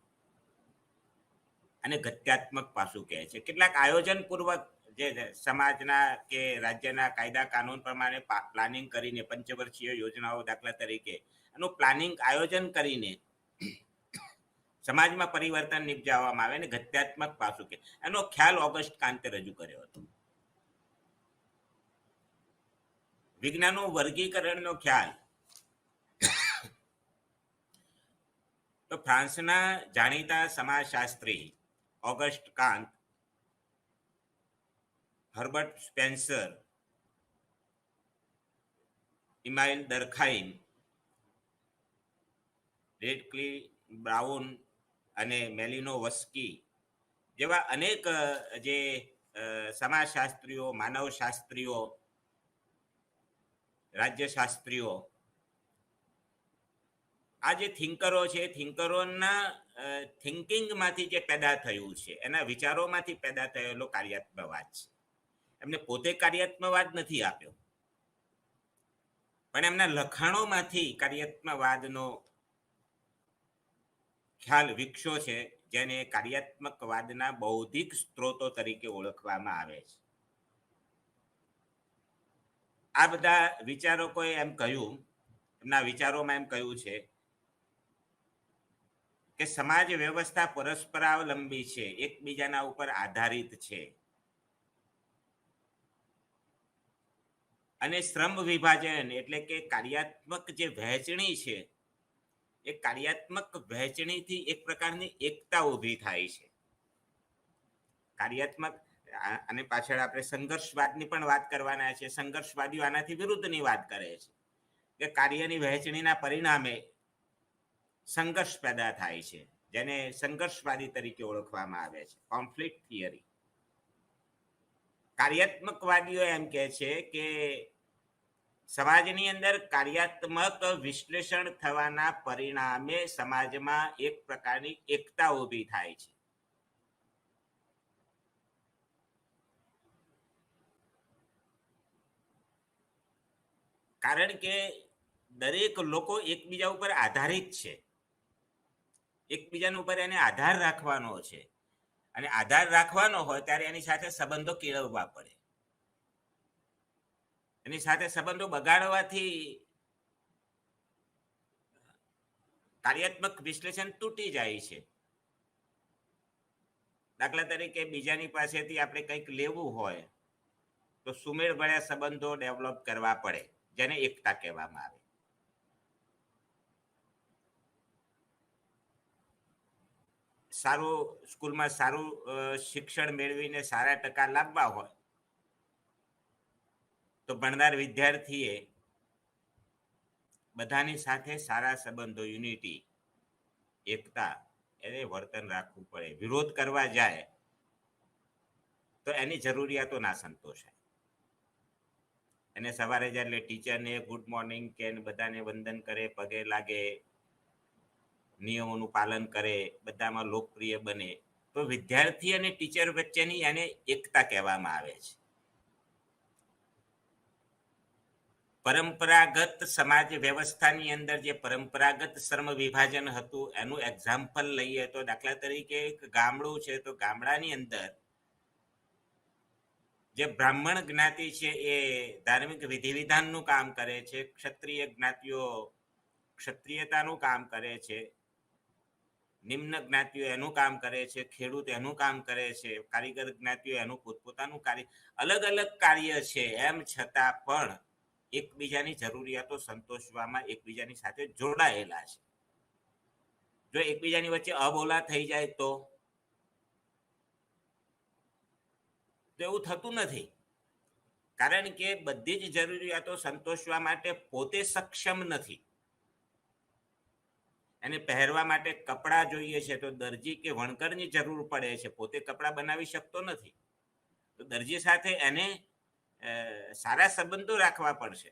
અને ગત્યાત્મક પાસું કહે છે. કેટલાક આયોજન પૂર્વક જે સમાજના કે રાજ્યના કાયદા કાનૂન પ્રમાણે પ્લાનિંગ કરીને, પંચવર્ષીય યોજનાઓ દાખલા તરીકે એનું પ્લાનિંગ આયોજન કરીને સમાજમાં પરિવર્તન નિપજાવવામાં આવે, ને ગત્યાત્મક પાસું કે એનો ખ્યાલ ઓગસ્ટ કાંતે રજૂ કર્યો હતો. વિજ્ઞાનનું વર્ગીકરણનો ખ્યાલ તો ફ્રાન્સના જાણીતા સમાજશાસ્ત્રી ઓગસ્ટ કાંત, હર્બર્ટ સ્પેન્સર, ઇમાઇલ દરખાઇમ, રેડક્લી બ્રાઉન અને મેલિનોવસ્કી જેવા અનેક જે સમાજશાસ્ત્રીઓ, માનવશાસ્ત્રીઓ, રાજ્યશાસ્ત્રીઓ, આ જે થિંકરો છે, થિંકરોના થિંકિંગમાંથી જે પેદા થયું છે, એના વિચારોમાંથી પેદા થયેલો કાર્યાત્મકવાદ છે. એમને પોતે કાર્યાત્મકવાદ નથી આપ્યો, પણ એમના લખાણોમાંથી કાર્યાત્મકવાદનો ખ્યાલ વિકસ્યો છે, જેને કાર્યાત્મકવાદના બૌદ્ધિક સ્ત્રોતો તરીકે ઓળખવામાં આવે છે. આ બધા વિચારકોએ એમ કહ્યું, એમના વિચારોમાં એમ કહ્યું છે કે સમાજ વ્યવસ્થા પરસ્પરાવલંબી છે, એકબીજાના ઉપર આધારિત છે, અને શ્રમ વિભાજન એટલે કે કાર્યાત્મક જે વહેંચણી છે, એ કાર્યાત્મક વહેંચણીથી એક પ્રકારની એકતા ઊભી થાય છે. કાર્યાત્મક અને પાછળ આપણે સંઘર્ષવાદની પણ વાત કરવાના છે. સંઘર્ષવાદીઓ આનાથી વિરુદ્ધની વાત કરે છે કે કાર્યની વહેંચણીના પરિણામે સંઘર્ષ પેદા થાય છે, જેને સંઘર્ષવાદી તરીકે ઓળખવામાં આવે છે, કોન્ફ્લિક્ટ થિયરી. કાર્યાત્મકવાદીઓ એમ કહે છે કે સમાજની અંદર કાર્યાત્મક વિશ્લેષણ થવાના પરિણામે સમાજમાં એક પ્રકારની એકતા ઊભી થાય છે. કારણ કે દરેક લોકો એકબીજા ઉપર આધારિત છે, એકબીજાના ઉપર એને આધાર રાખવાનો છે, અને આધાર રાખવાનો હોય ત્યારે એની સાથે સંબંધો કેળવવા પડે. એની સાથે સંબંધો બગાડવાથી કાર્યાત્મક વિશ્લેષણ તૂટી જાય છે. દાખલા તરીકે બીજાની પાસેથી આપણે કંઈક લેવું હોય તો સુમેળભર્યા સંબંધો ડેવલપ કરવા પડે, જેને એકતા કહેવામાં આવે. સારું સ્કૂલમાં સારું શિક્ષણ મેળવીને સારા ટકા લાવવા હોય તો ભણનાર વિદ્યાર્થીએ બધાની સાથે સારા સંબંધો, યુનિટી, એકતા, એને વર્તન રાખવું પડે. વિરોધ કરવા જાય તો એની જરૂરિયાતો ના સંતોષાય. એને સવારે જ્યારે ટીચરને ગુડ મોર્નિંગ કે બધાને વંદન કરે, પગે લાગે, નિયમોનું પાલન કરે, બધામાં લોકપ્રિય બને, તો વિદ્યાર્થી અને ટીચર વચ્ચેની એને એકતા કહેવામાં આવે છે. પરંપરાગત સમાજ વ્યવસ્થાની અંદર જે પરંપરાગત શ્રમ વિભાજન હતું એનું એક્ઝામ્પલ લઈએ તો દાખલા તરીકે એક ગામડું છે, તો ગામડાની અંદર જે બ્રાહ્મણ જ્ઞાતિ છે એ ધાર્મિક વિધિ વિધાનનું કામ કરે છે, ક્ષત્રિય જ્ઞાતિઓ ક્ષત્રિયતાનું કામ કરે છે, નિમ્ન જ્ઞાતિઓ એનું કામ કરે છે, ખેડૂત એનું કામ કરે છે, કારીગર જ્ઞાતિઓ એનું પોતપોતાનું કાર્ય, અલગ અલગ કાર્ય છે. એમ છતાં પણ એકબીજાની જરૂરિયાતો સંતોષવામાં એકબીજાની સાથે જોડાયેલા છે. જો એકબીજાની વચ્ચે અબોલા થઈ જાય તો એવું થતું નથી. કારણ કે બધી જ જરૂરિયાતો સંતોષવા માટે પોતે સક્ષમ નથી. એને પહેરવા માટે કપડાં જોઈએ છે તો દરજી કે વણકરની જરૂર પડે છે, પોતે કપડાં બનાવી શકતો નથી. તો દરજી સાથે એને સારા સંબંધો રાખવા પડશે.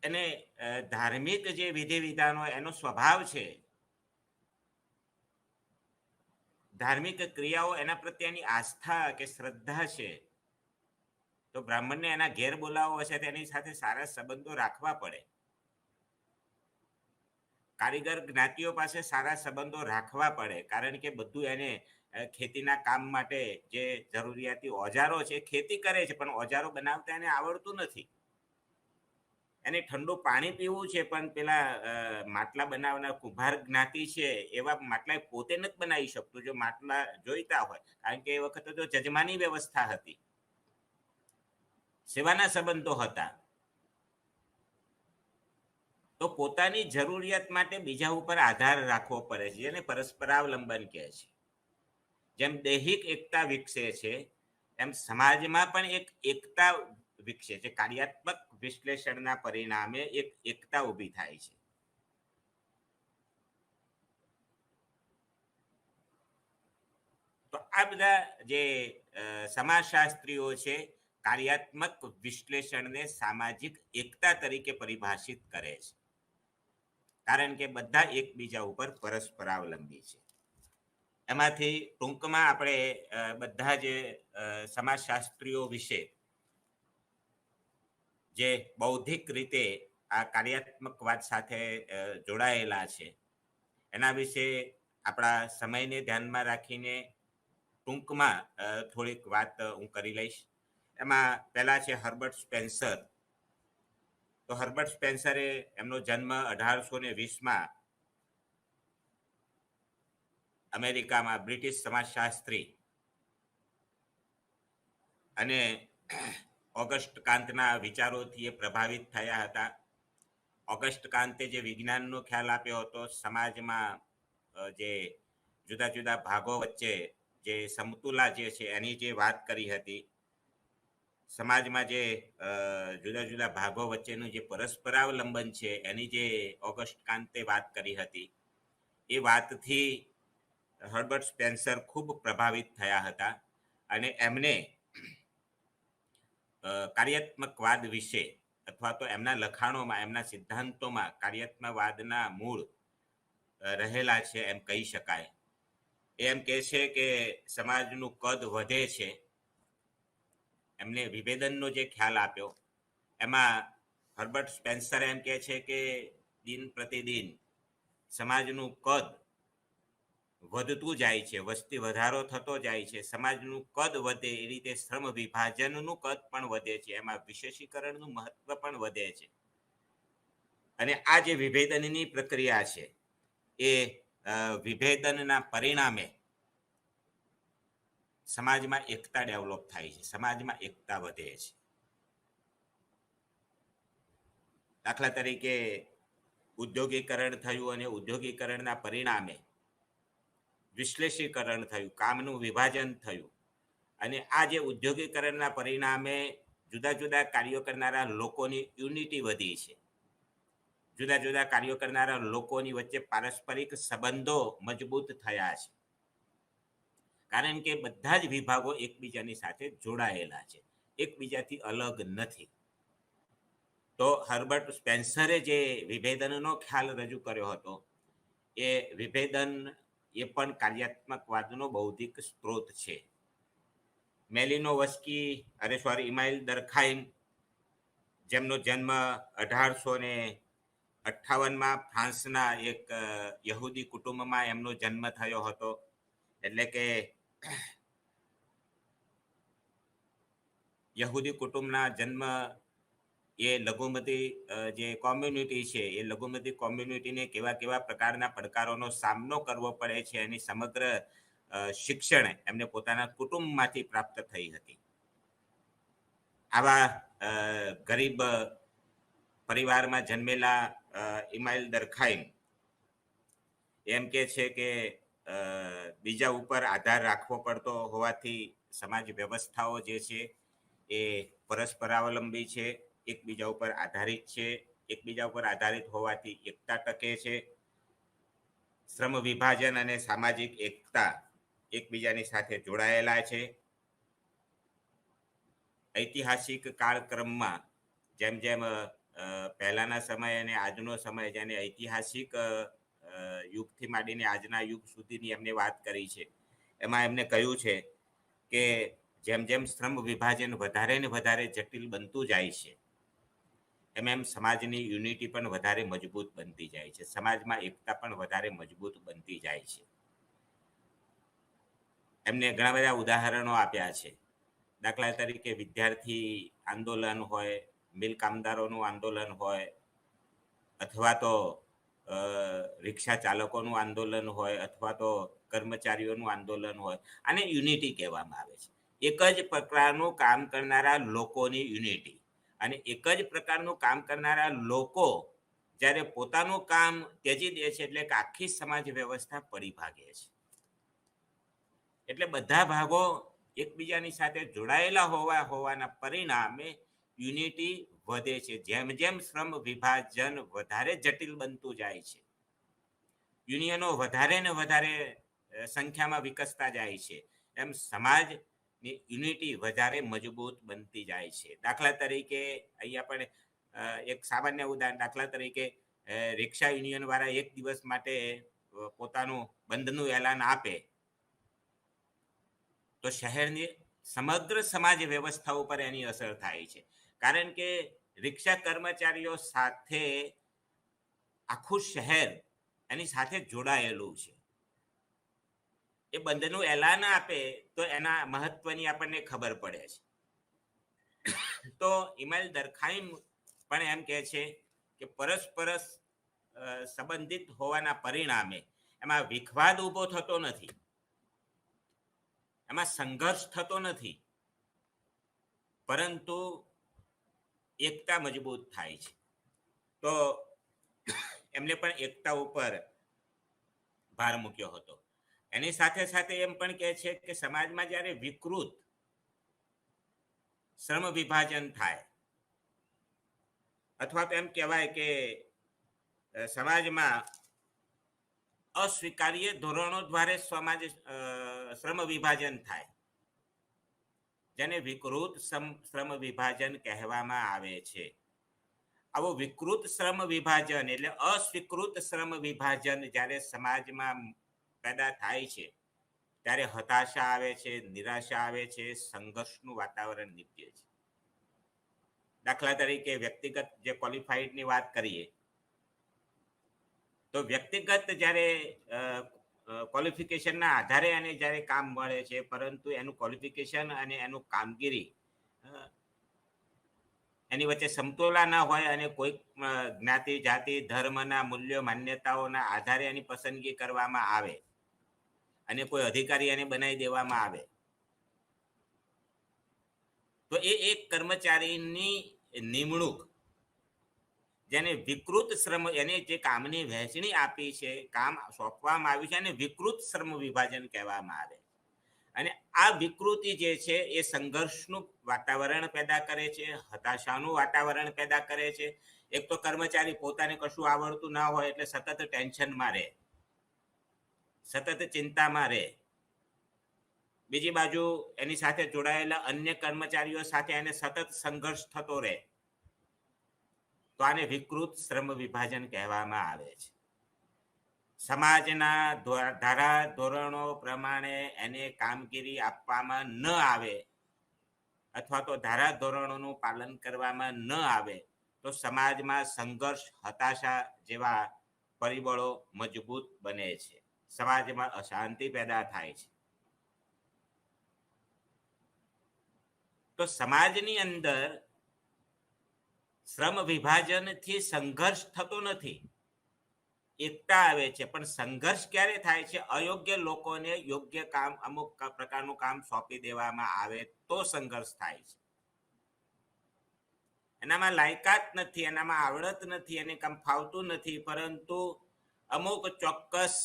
એને ધાર્મિક જે વિધિ વિધાનો એનો સ્વભાવ છે, ધાર્મિક ક્રિયાઓ, એના પ્રત્યેની આસ્થા કે શ્રદ્ધા છે, તો બ્રાહ્મણને એના ઘેર બોલાવો હશે તેની સાથે સારા સંબંધો રાખવા પડે. કારીગર જ્ઞાતિઓ પાસે સારા સંબંધો રાખવા પડે, કારણ કે બધું એને ખેતીના કામ માટે જે જરૂરિયાતી ઓજારો છે, ખેતી કરે છે પણ ઓજારો બનાવતા એને આવડતું નથી. એને ઠંડુ પાણી પીવું છે પણ પેલા માટલા બનાવનાર કુંભાર જ્ઞાતિ છે એવા માટલા પોતે નથી બનાવી શકતું. જો માટલા જોઈતા હોય, કારણ કે એ વખતે તો જજમાની વ્યવસ્થા હતી, સેવાના સંબંધો હતા, તો પોતાની જરૂરિયાત માટે બીજા ઉપર આધાર રાખવો પડે છે, જેને પરસ્પરાવલંબન કહે છે. જેમ દૈહિક એકતા વિકસે છે એમ સમાજમાં પણ એક એકતા વિકસે છે. કાર્યાત્મક વિશ્લેષણના પરિણામે એક એકતા ઊભી થાય છે. તો આ બધા જે સમાજશાસ્ત્રીઓ છે કાર્યાત્મક વિશ્લેષણને સામાજિક એકતા તરીકે પરિભાષિત કરે છે, કારણ કે બધા એકબીજા ઉપર પરસ્પરાવલંબી છે. એમાંથી ટૂંકમાં આપણે બધા જે સમાજશાસ્ત્રીઓ વિશે જે બૌદ્ધિક રીતે આ કાર્યાત્મકવાદ સાથે જોડાયેલા છે એના વિશે આપણા સમયને ધ્યાનમાં રાખીને ટૂંકમાં થોડીક વાત હું કરી લઈશ. એમાં પહેલા છે હર્બર્ટ સ્પેન્સર. તો હર્બર્ટ સ્પેન્સરે એમનો જન્મ 1820માં અમેરિકામાં, બ્રિટિશ સમાજશાસ્ત્રી, અને ઓગસ્ટ કાંતના વિચારોથી એ પ્રભાવિત થયા હતા. ઓગસ્ટ કાંતે જે વિજ્ઞાનનો ખ્યાલ આપ્યો હતો, સમાજમાં જે જુદા જુદા ભાગો વચ્ચે જે સમતુલા જે છે એની જે વાત કરી હતી, સમાજમાં જે જુદા જુદા ભાગો વચ્ચેનું જે પરસ્પરાવલંબન છે એની જે ઓગસ્ટ કાંતે વાત કરી હતી, એ વાતથી હર્બર્ટ સ્પેન્સર ખૂબ પ્રભાવિત થયા હતા અને એમને કાર્યાત્મકવાદ વિશે અથવા તો એમના લખાણોમાં, એમના સિદ્ધાંતોમાં કાર્યાત્મકવાદના મૂળ રહેલા છે એમ કહી શકાય. એમ કહે છે કે સમાજનું કદ વધે છે. એમને વિભેદનનો જે ખ્યાલ આપ્યો એમાં હર્બર્ટ સ્પેન્સર એમ કહે છે કે દિન પ્રતિદિન સમાજનું કદ વધતું જાય છે, વસ્તી વધારો થતો જાય છે, સમાજનું કદ વધે એ રીતે શ્રમ વિભાજનનું કદ પણ વધે છે, એમાં વિશેષીકરણનું મહત્વ પણ વધે છે. અને આ જે વિભેદનની પ્રક્રિયા છે એ વિભેદનના પરિણામે સમાજમાં એકતા ડેવલપ થાય છે, સમાજમાં એકતા વધે છે. દાખલા તરીકે ઉદ્યોગીકરણ થયું અને ઉદ્યોગીકરણના પરિણામે વિશ્લેષીકરણ થયું, કામનું વિભાજન થયું, અને આ જે ઉદ્યોગીકરણના પરિણામે જુદા જુદા કાર્યો કરનારા લોકોની યુનિટી વધી છે. જુદા જુદા કાર્યો કરનારા લોકોની વચ્ચે પારસ્પરિક સંબંધો મજબૂત થયા છે, કારણ કે બધા જ વિભાગો એકબીજાની સાથે જોડાયેલા છે, એકબીજાથી અલગ નથી. તો હર્બર્ટ સ્પેન્સરે જે વિભેદનનો ખ્યાલ રજૂ કર્યો હતો, એ વિભેદન એ પણ કાર્યાત્મકવાદનો બૌદ્ધિક સ્ત્રોત છે. ઇમાઇલ દરખાઇમ, જેમનો જન્મ 1858માં ફ્રાન્સના એક યહૂદી કુટુંબમાં એમનો જન્મ થયો હતો. એટલે કે યહૂદી કુટુંબના જન્મ એ લઘુમતી જે કોમ્યુનિટી છે, એ લઘુમતી કોમ્યુનિટીને કેવા કેવા પ્રકારના પડકારોનો સામનો કરવો પડે છે એની સમગ્ર શિક્ષણ એમને પોતાના કુટુંબમાંથી પ્રાપ્ત થઈ હતી. આવા ગરીબ પરિવારમાં જન્મેલા ઇમાઇલ દરખાઇમ એમ કે છે કે બીજા ઉપર આધાર રાખવો પડતો હોવાથી સમાજ વ્યવસ્થાઓ જે છે એ પરસ્પરાવલંબી છે, એકબીજા ઉપર આધારિત છે. એકબીજા ઉપર આધારિત હોવાથી એકતા ટકે છે. શ્રમ વિભાજન અને સામાજિક એકતા એકબીજાની સાથે જોડાયેલા છે. ઐતિહાસિક કાળક્રમમાં જેમ જેમ પહેલાના સમય અને આજનો સમય, જેને ઐતિહાસિક યુગથી માંડીને આજના યુગ સુધીની એમને વાત કરી છે, એમાં એમને કહ્યું છે કે જેમ જેમ શ્રમ વિભાજન વધારે ને વધારે જટિલ બનતું જાય છે, એમ સમાજની યુનિટી પણ વધારે મજબૂત બનતી જાય છે, સમાજમાં એકતા પણ વધારે મજબૂત બનતી જાય છે. એમને ઘણા બધા ઉદાહરણો આપ્યા છે. દાખલા તરીકે વિદ્યાર્થી આંદોલન હોય, મિલ કામદારોનું આંદોલન હોય, અથવા તો રિક્ષા ચાલકોનું આંદોલન હોય, અથવા તો કર્મચારીઓનું આંદોલન હોય. આને યુનિટી કહેવામાં આવે છે. એક જ પ્રકારનું કામ કરનારા લોકોની યુનિટી. અને એક જ પ્રકારનું કામ કરનારા લોકો જ્યારે પોતાનું કામ ત્યજી દે છે, એટલે કે આખી સમાજ વ્યવસ્થા પડી ભાગે છે. એટલે બધા ભાગો એકબીજાની સાથે જોડાયેલા હોવાના પરિણામે યુનિટી વધે છે. જેમ જેમ શ્રમ વિભાજન વધારે જટિલ બનતું જાય છે, યુનિયનો વધારે ને વધારે સંખ્યામાં વિકસતા જાય છે, એમ સમાજની યુનિટી વધારે મજબૂત બનતી જાય છે. દાખલા તરીકે અહીંયા પણ એક સામાન્ય ઉદાહરણ, દાખલા તરીકે રિક્ષા યુનિયન વાળા એક દિવસ માટે પોતાનું બંધનું એલાન આપે તો શહેરની સમગ્ર સમાજ વ્યવસ્થા ઉપર એની અસર થાય છે, કારણ કે રિક્ષા કર્મચારીઓ સાથે આખું શહેર એની સાથે જોડાયેલું છે. એ બંધનું એલાન આપે તો એના મહત્વની આપણને ખબર પડે છે. તો ઇમાઇલ દરખાઇમ પણ એમ કહે છે કે પરસ્પર સંબંધિત હોવાના પરિણામે એમાં વિખવાદ ઊભો થતો નથી, એમાં સંઘર્ષ થતો નથી, પરંતુ એકતા મજબૂત થાય છે. તો એમને પણ એકતા ઉપર ભાર મૂક્યો હતો. એની સાથે સાથે એમ પણ કહે છે કે સમાજમાં જ્યારે વિકૃત શ્રમ વિભાજન થાય, અથવા તો એમ કહેવાય કે સમાજમાં અસ્વીકાર્ય ધોરણો દ્વારા શ્રમ વિભાજન થાય, જેને વિકૃત શ્રમ વિભાજન કહેવામાં આવે છે. આવો વિકૃત શ્રમ વિભાજન એટલે અસ્વીકૃત શ્રમ વિભાજન જ્યારે સમાજમાં પેદા થાય છે, ત્યારે હતાશા આવે છે, નિરાશા આવે છે, સંઘર્ષનું વાતાવરણ નીપજે છે. દાખલા તરીકે વ્યક્તિગત જે ક્વોલિફાઈડની વાત કરીએ તો વ્યક્તિગત જ્યારે ક્વોલિફિકેશનના આધારે એને જ્યારે કામ મળે છે, પરંતુ એનું ક્વોલિફિકેશન અને એનું કામગીરી એની વચ્ચે સમતોલા ના હોય અને કોઈ જ્ઞાતિ, જાતિ, ધર્મના મૂલ્યો, માન્યતાઓના આધારે એની પસંદગી કરવામાં આવે અને કોઈ અધિકારી એને બનાવી દેવામાં આવે, તો એ એક કર્મચારીની નિમણૂક, જેને વિકૃત શ્રમ, એને જે કામની વહેંચણી આપી છે, કામ સોંપવામાં આવ્યું છે, અને વિકૃત શ્રમ વિભાજન કહેવામાં આવે. અને આ વિકૃતિ જે છે એ સંઘર્ષનું વાતાવરણ પેદા કરે છે, હતાશાનું વાતાવરણ પેદા કરે છે. એક તો કર્મચારી પોતાને કશું આવડતું ના હોય એટલે સતત ટેન્શનમાં રહે, સતત ચિંતામાં રહે. બીજી બાજુ એની સાથે જોડાયેલા અન્ય કર્મચારીઓ સાથે એને સતત સંઘર્ષ થતો રહે. તો આને વિકૃત શ્રમ વિભાજન કહેવામાં આવે છે. સમાજના ધારા ધોરણો પ્રમાણે એને કામગીરી આપવામાં ન આવે, અથવા તો ધારા ધોરણોનું પાલન કરવામાં ન આવે, તો સમાજમાં સંઘર્ષ, હતાશા જેવા પરિબળો મજબૂત બને છે. સમાજમાં અશાંતિ પેદા થાય છે. તો સમાજની અંદર શ્રમ વિભાજનથી સંઘર્ષ થતો નથી, એકતા આવે છે. પણ સંઘર્ષ ક્યારે થાય છે? અયોગ્ય લોકોને યોગ્ય કામ, અમુક પ્રકારનું કામ સોંપી દેવામાં આવે તો સંઘર્ષ થાય છે. એનામાં લાયકાત નથી, એનામાં આવડત નથી, એને કામ ફાવતું નથી, પરંતુ અમુક ચોક્કસ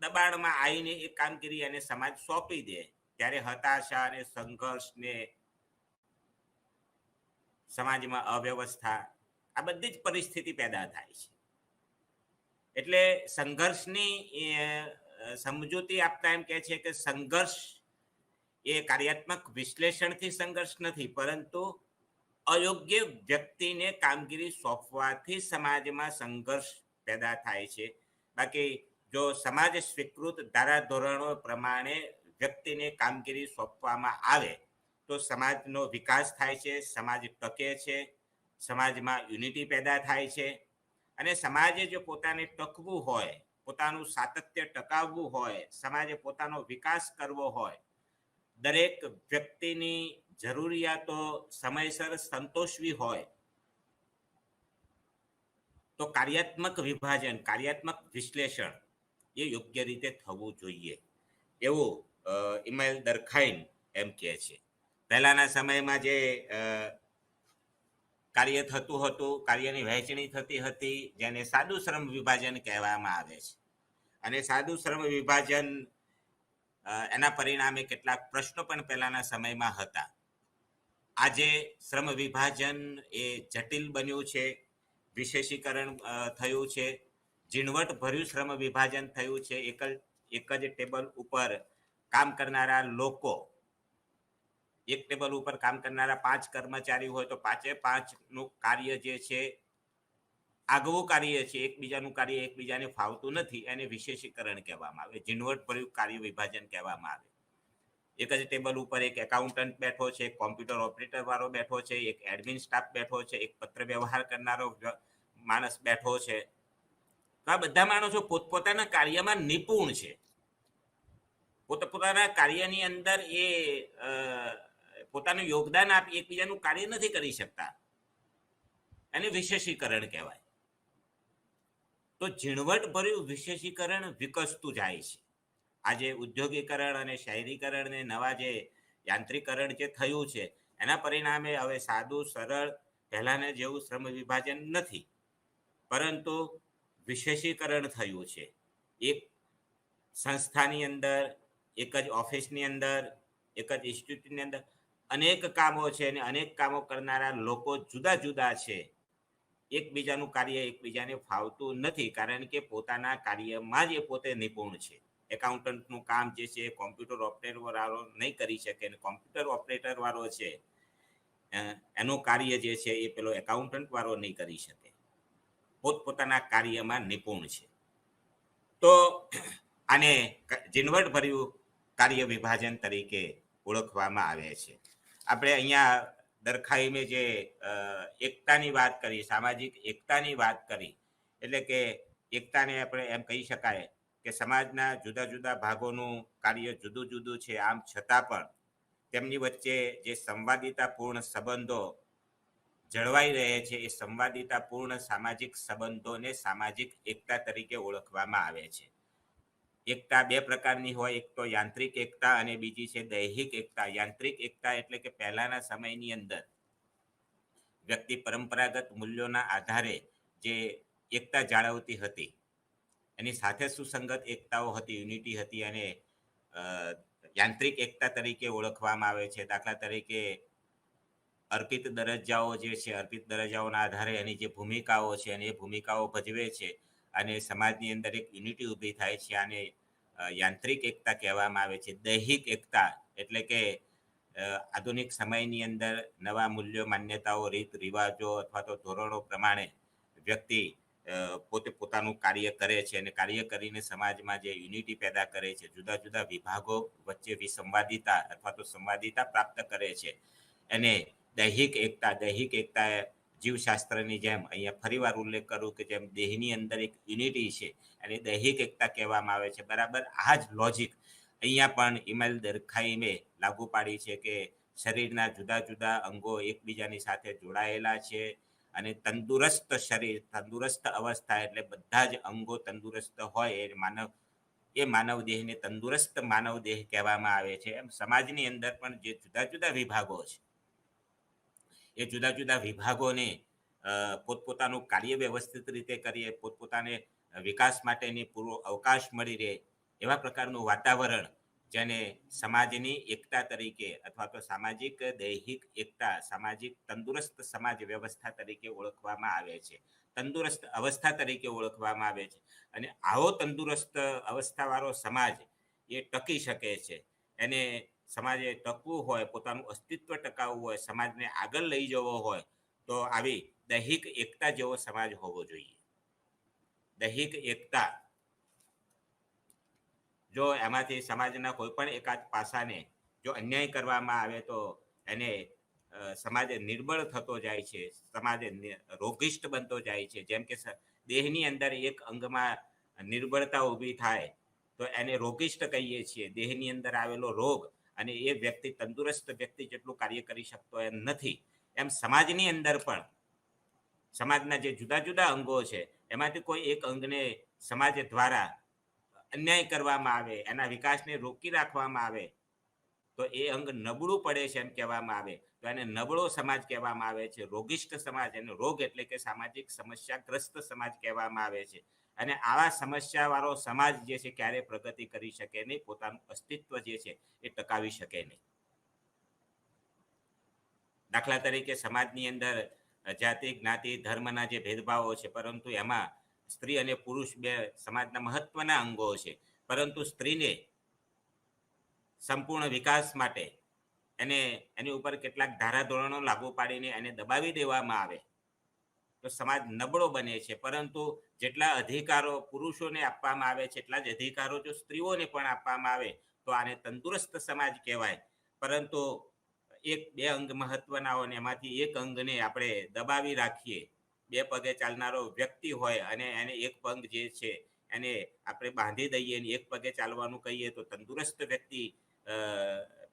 દબાણમાં આવીને એ કામગીરી એને સમાજ સોંપી દે, ત્યારે હતાશા અને સંઘર્ષને, સમાજમાં અવ્યવસ્થા, આ બધી જ પરિસ્થિતિ પેદા થાય છે. એટલે સંઘર્ષની સમજૂતી આપતા એમ કહે છે કે સંઘર્ષ એ કાર્યાત્મક વિશ્લેષણથી સંઘર્ષ નથી, પરંતુ અયોગ્ય વ્યક્તિને કામગીરી સોંપવાથી સમાજમાં સંઘર્ષ પેદા થાય છે. બાકી જો સમાજ સ્વીકૃત ધારાધોરણો પ્રમાણે વ્યક્તિને કામગીરી સોંપવામાં આવે તો સમાજનો વિકાસ થાય છે, સમાજ ટકે છે, સમાજમાં યુનિટી પેદા થાય છે. અને સમાજે જો પોતાને ટકવું હોય, પોતાનું સાતત્ય ટકાવવું હોય, સમાજે પોતાનો વિકાસ કરવો હોય, દરેક વ્યક્તિની જરૂરિયાતો સમયસર સંતોષવી હોય, તો કાર્યાત્મક વિભાજન, કાર્યાત્મક વિશ્લેષણ એ યોગ્ય રીતે થવું જોઈએ, એવું ઇમાઇલ દરખાઈન એમ કહે છે. પહેલાના સમયમાં જે કાર્ય થતું હતું, કાર્યની વહેંચણી થતી હતી, જેને સાદું શ્રમ વિભાજન કહેવામાં આવે છે. અને સાદું શ્રમ વિભાજન એના પરિણામે કેટલાક પ્રશ્નો પણ પહેલાના સમયમાં હતા. આજે શ્રમ વિભાજન એ જટિલ બન્યું છે, વિશેષીકરણ થયું છે, ઝીણવટ ભર્યું શ્રમ વિભાજન થયું છે. એક જ ટેબલ ઉપર કામ કરનારા લોકો, એક ટેબલ ઉપર કામ કરનારા 5 કર્મચારી હોય તો 5નું કાર્ય જે છે, આગવું કાર્ય છે, એકબીજાનું કાર્ય એકબીજાને ફાવતું નથી, એને વિશેષીકરણ કહેવામાં આવે, ઝીણવટ ભર્યું કાર્ય વિભાજન કહેવામાં આવે. એક જ ટેબલ ઉપર એક એકાઉન્ટન્ટ બેઠો છે, એક કોમ્પ્યુટર ઓપરેટર વાળો બેઠો છે, એક એડમિન સ્ટાફ બેઠો છે, એક પત્ર વ્યવહાર કરનારો માણસ બેઠો છે. તો આ બધા માણસો પોતપોતાના કાર્યમાં નિપુણ છે, પોતપોતાના કાર્યની અંદર એ પોતાનું યોગદાન આપી એકબીજાનું કાર્ય નથી કરી શકતા, એને વિશેષીકરણ કહેવાય. તો ઝીણવટ ભર્યું વિશેષીકરણ વિકસતું જાય છે. આજે ઉદ્યોગીકરણ અને શહેરીકરણ ને નવા જે યાંત્રિકરણ જે થયું છે, એના પરિણામે હવે સાદું સરળ પહેલાના જેવું શ્રમ વિભાજન નથી, પરંતુ વિશેષીકરણ થયું છે. એક સંસ્થાની અંદર, એક જ ઓફિસની અંદર, એક જ ઇન્સ્ટિટ્યૂટની અંદર અનેક કામો છે અને અનેક કામો કરનારા લોકો જુદા જુદા છે. એકબીજાનું કાર્ય એકબીજાને ફાવતું નથી, કારણ કે પોતાના કાર્યમાં જ એ પોતે નિપુણ છે. એકાઉન્ટન્ટનું કામ જે છે કોમ્પ્યુટર ઓપરેટર વાળો નહીં કરી શકે, અને કોમ્પ્યુટર ઓપરેટર વાળો છે એનું કાર્ય જે છે એ પેલો એકાઉન્ટન્ટ વાળો નહીં કરી શકે. પોતપોતાના કાર્યમાં નિપુણ છે. તો આને ઝીણવટ ભર્યું કાર્ય વિભાજન તરીકે ઓળખવામાં આવે છે. આપણે અહીંયા દરખાઈને જે એકતાની વાત કરી, સામાજિક એકતાની વાત કરી, એટલે કે એકતાને આપણે એમ કહી શકાય કે સમાજના જુદા જુદા ભાગોનું કાર્ય જુદું જુદું છે, આમ છતાં પણ તેમની વચ્ચે જે સંવાદિતાપૂર્ણ સંબંધો જળવાઈ રહે છે, એ સંવાદિતાપૂર્ણ સામાજિક સંબંધોને સામાજિક એકતા તરીકે ઓળખવામાં આવે છે. એકતા બે પ્રકારની હોય, એક તો યાંત્રિક એકતા અને બીજી છે દૈહિક એકતા. યાંત્રિક એકતા એટલે કે પહેલાના સમયની અંદર વ્યક્તિ પરંપરાગત મૂલ્યોના આધારે જે એકતા જાળવતી હતી, એની સાથે સુસંગત એકતાઓ હતી, યુનિટી હતી, અને યાંત્રિક એકતા તરીકે ઓળખવામાં આવે છે. દાખલા તરીકે અર્પિત દરજ્જાઓ જે છે, અર્પિત દરજ્જાઓના આધારે એની જે ભૂમિકાઓ છે અને એ ભૂમિકાઓ ભજવે છે અને સમાજની અંદર એક યુનિટી ઊભી થાય છે. આને યાંત્રિક એકતા કહેવામાં આવે છે. દૈહિક એકતા એટલે કે આધુનિક સમયની અંદર નવા મૂલ્યો, માન્યતાઓ, રીત રિવાજો અથવા તો ધોરણો પ્રમાણે વ્યક્તિ પોતે પોતાનું કાર્ય કરે છે અને કાર્ય કરીને સમાજમાં જે યુનિટી પેદા કરે છે, જુદા જુદા વિભાગો વચ્ચે વિસંવાદિતા અથવા તો સંવાદિતા પ્રાપ્ત કરે છે, એને દૈહિક એકતા. દૈહિક એકતા જીવશાસ્ત્રની જેમ અહીંયા ફરીવાર ઉલ્લેખ કરું કે જેમ દેહની અંદર એક યુનિટી છે અને દૈહિક એકતા કહેવામાં આવે છે. બરાબર આ જ લોજિક અહીંયા પણ ઇમેલ દરખાઈને લાગુ પાડી છે કે શરીરના જુદા જુદા અંગો એકબીજાની સાથે જોડાયેલા છે અને તંદુરસ્ત શરીર, તંદુરસ્ત અવસ્થા એટલે બધા જ અંગો તંદુરસ્ત હોય એ માનવ દેહને તંદુરસ્ત માનવ દેહ કહેવામાં આવે છે. એમ સમાજની અંદર પણ જે જુદા જુદા વિભાગો છે, એ જુદા જુદા વિભાગોને પોતપોતાનું કાર્ય વ્યવસ્થિત રીતે કરીએ, પોતપોતાને વિકાસ માટેની પૂરો અવકાશ મળી રહે, એવા પ્રકારનું વાતાવરણ જેને સમાજની એકતા તરીકે અથવા તો સામાજિક દૈહિક એકતા, સામાજિક તંદુરસ્ત સમાજ વ્યવસ્થા તરીકે ઓળખવામાં આવે છે, તંદુરસ્ત અવસ્થા તરીકે ઓળખવામાં આવે છે. અને આવો તંદુરસ્ત અવસ્થાવાળો સમાજ એ ટકી શકે છે. એને સમાજે ટકવું હોય, પોતાનું અસ્તિત્વ ટકાવવું હોય, સમાજને આગળ લઈ જવો હોય, તો આવી દૈહિક એકતા જેવો સમાજ હોવો જોઈએ. દૈહિક એકતા જો એમાંથી સમાજના કોઈ પણ એકાદ પાસાને જો અન્યાય કરવામાં આવે તો એને સમાજ નિર્બળ થતો જાય છે, સમાજ રોગિષ્ટ બનતો જાય છે. જેમ કે દેહની અંદર એક અંગમાં નિર્બળતા ઊભી થાય તો એને રોગિષ્ટ કહીએ છીએ. દેહની અંદર આવેલો રોગ, અને એ વ્યક્તિ તંદુરસ્ત વ્યક્તિ જેટલું કાર્ય કરી શકતો એમ નથી. એમ સમાજની અંદર પણ સમાજના જે જુદા જુદા અંગો છે એમાંથી કોઈ એક અંગને સમાજ દ્વારા અન્યાય કરવામાં આવે, એના વિકાસને રોકી રાખવામાં આવે તો એ અંગ નબળું પડે છે એમ કહેવામાં આવે, તો એને નબળો સમાજ કહેવામાં આવે છે, રોગિષ્ટ સમાજ. એનો રોગ એટલે કે સામાજિક સમસ્યાગ્રસ્ત સમાજ કહેવામાં આવે છે. અને આવા સમસ્યાવાળો સમાજ જે છે ક્યારે પ્રગતિ કરી શકે નહીં, પોતાનું અસ્તિત્વ જે છે એ ટકાવી શકે નહીં. દાખલા તરીકે સમાજની અંદર જાતિ, જ્ઞાતિ, ધર્મના જે ભેદભાવો છે, પરંતુ એમાં સ્ત્રી અને પુરુષ બે સમાજના મહત્વના અંગો છે. પરંતુ સ્ત્રીને સંપૂર્ણ વિકાસ માટે એની ઉપર કેટલાક ધારાધોરણો લાગુ પાડીને એને દબાવી દેવામાં આવે તો સમાજ નબળો બને છે. પરંતુ જેટલા અધિકારો પુરુષોને આપવામાં આવે છે એટલા જ અધિકારો જો સ્ત્રીઓને પણ આપવામાં આવે તો આને તંદુરસ્ત સમાજ કહેવાય. પરંતુ એક બે અંગ મહત્વના હોય ને એમાંથી એક અંગને આપણે દબાવી રાખીએ, બે પગે ચાલનારો વ્યક્તિ હોય અને એને એક પગ જે છે એને આપણે બાંધી દઈએ અને એક પગે ચાલવાનું કહીએ તો તંદુરસ્ત વ્યક્તિ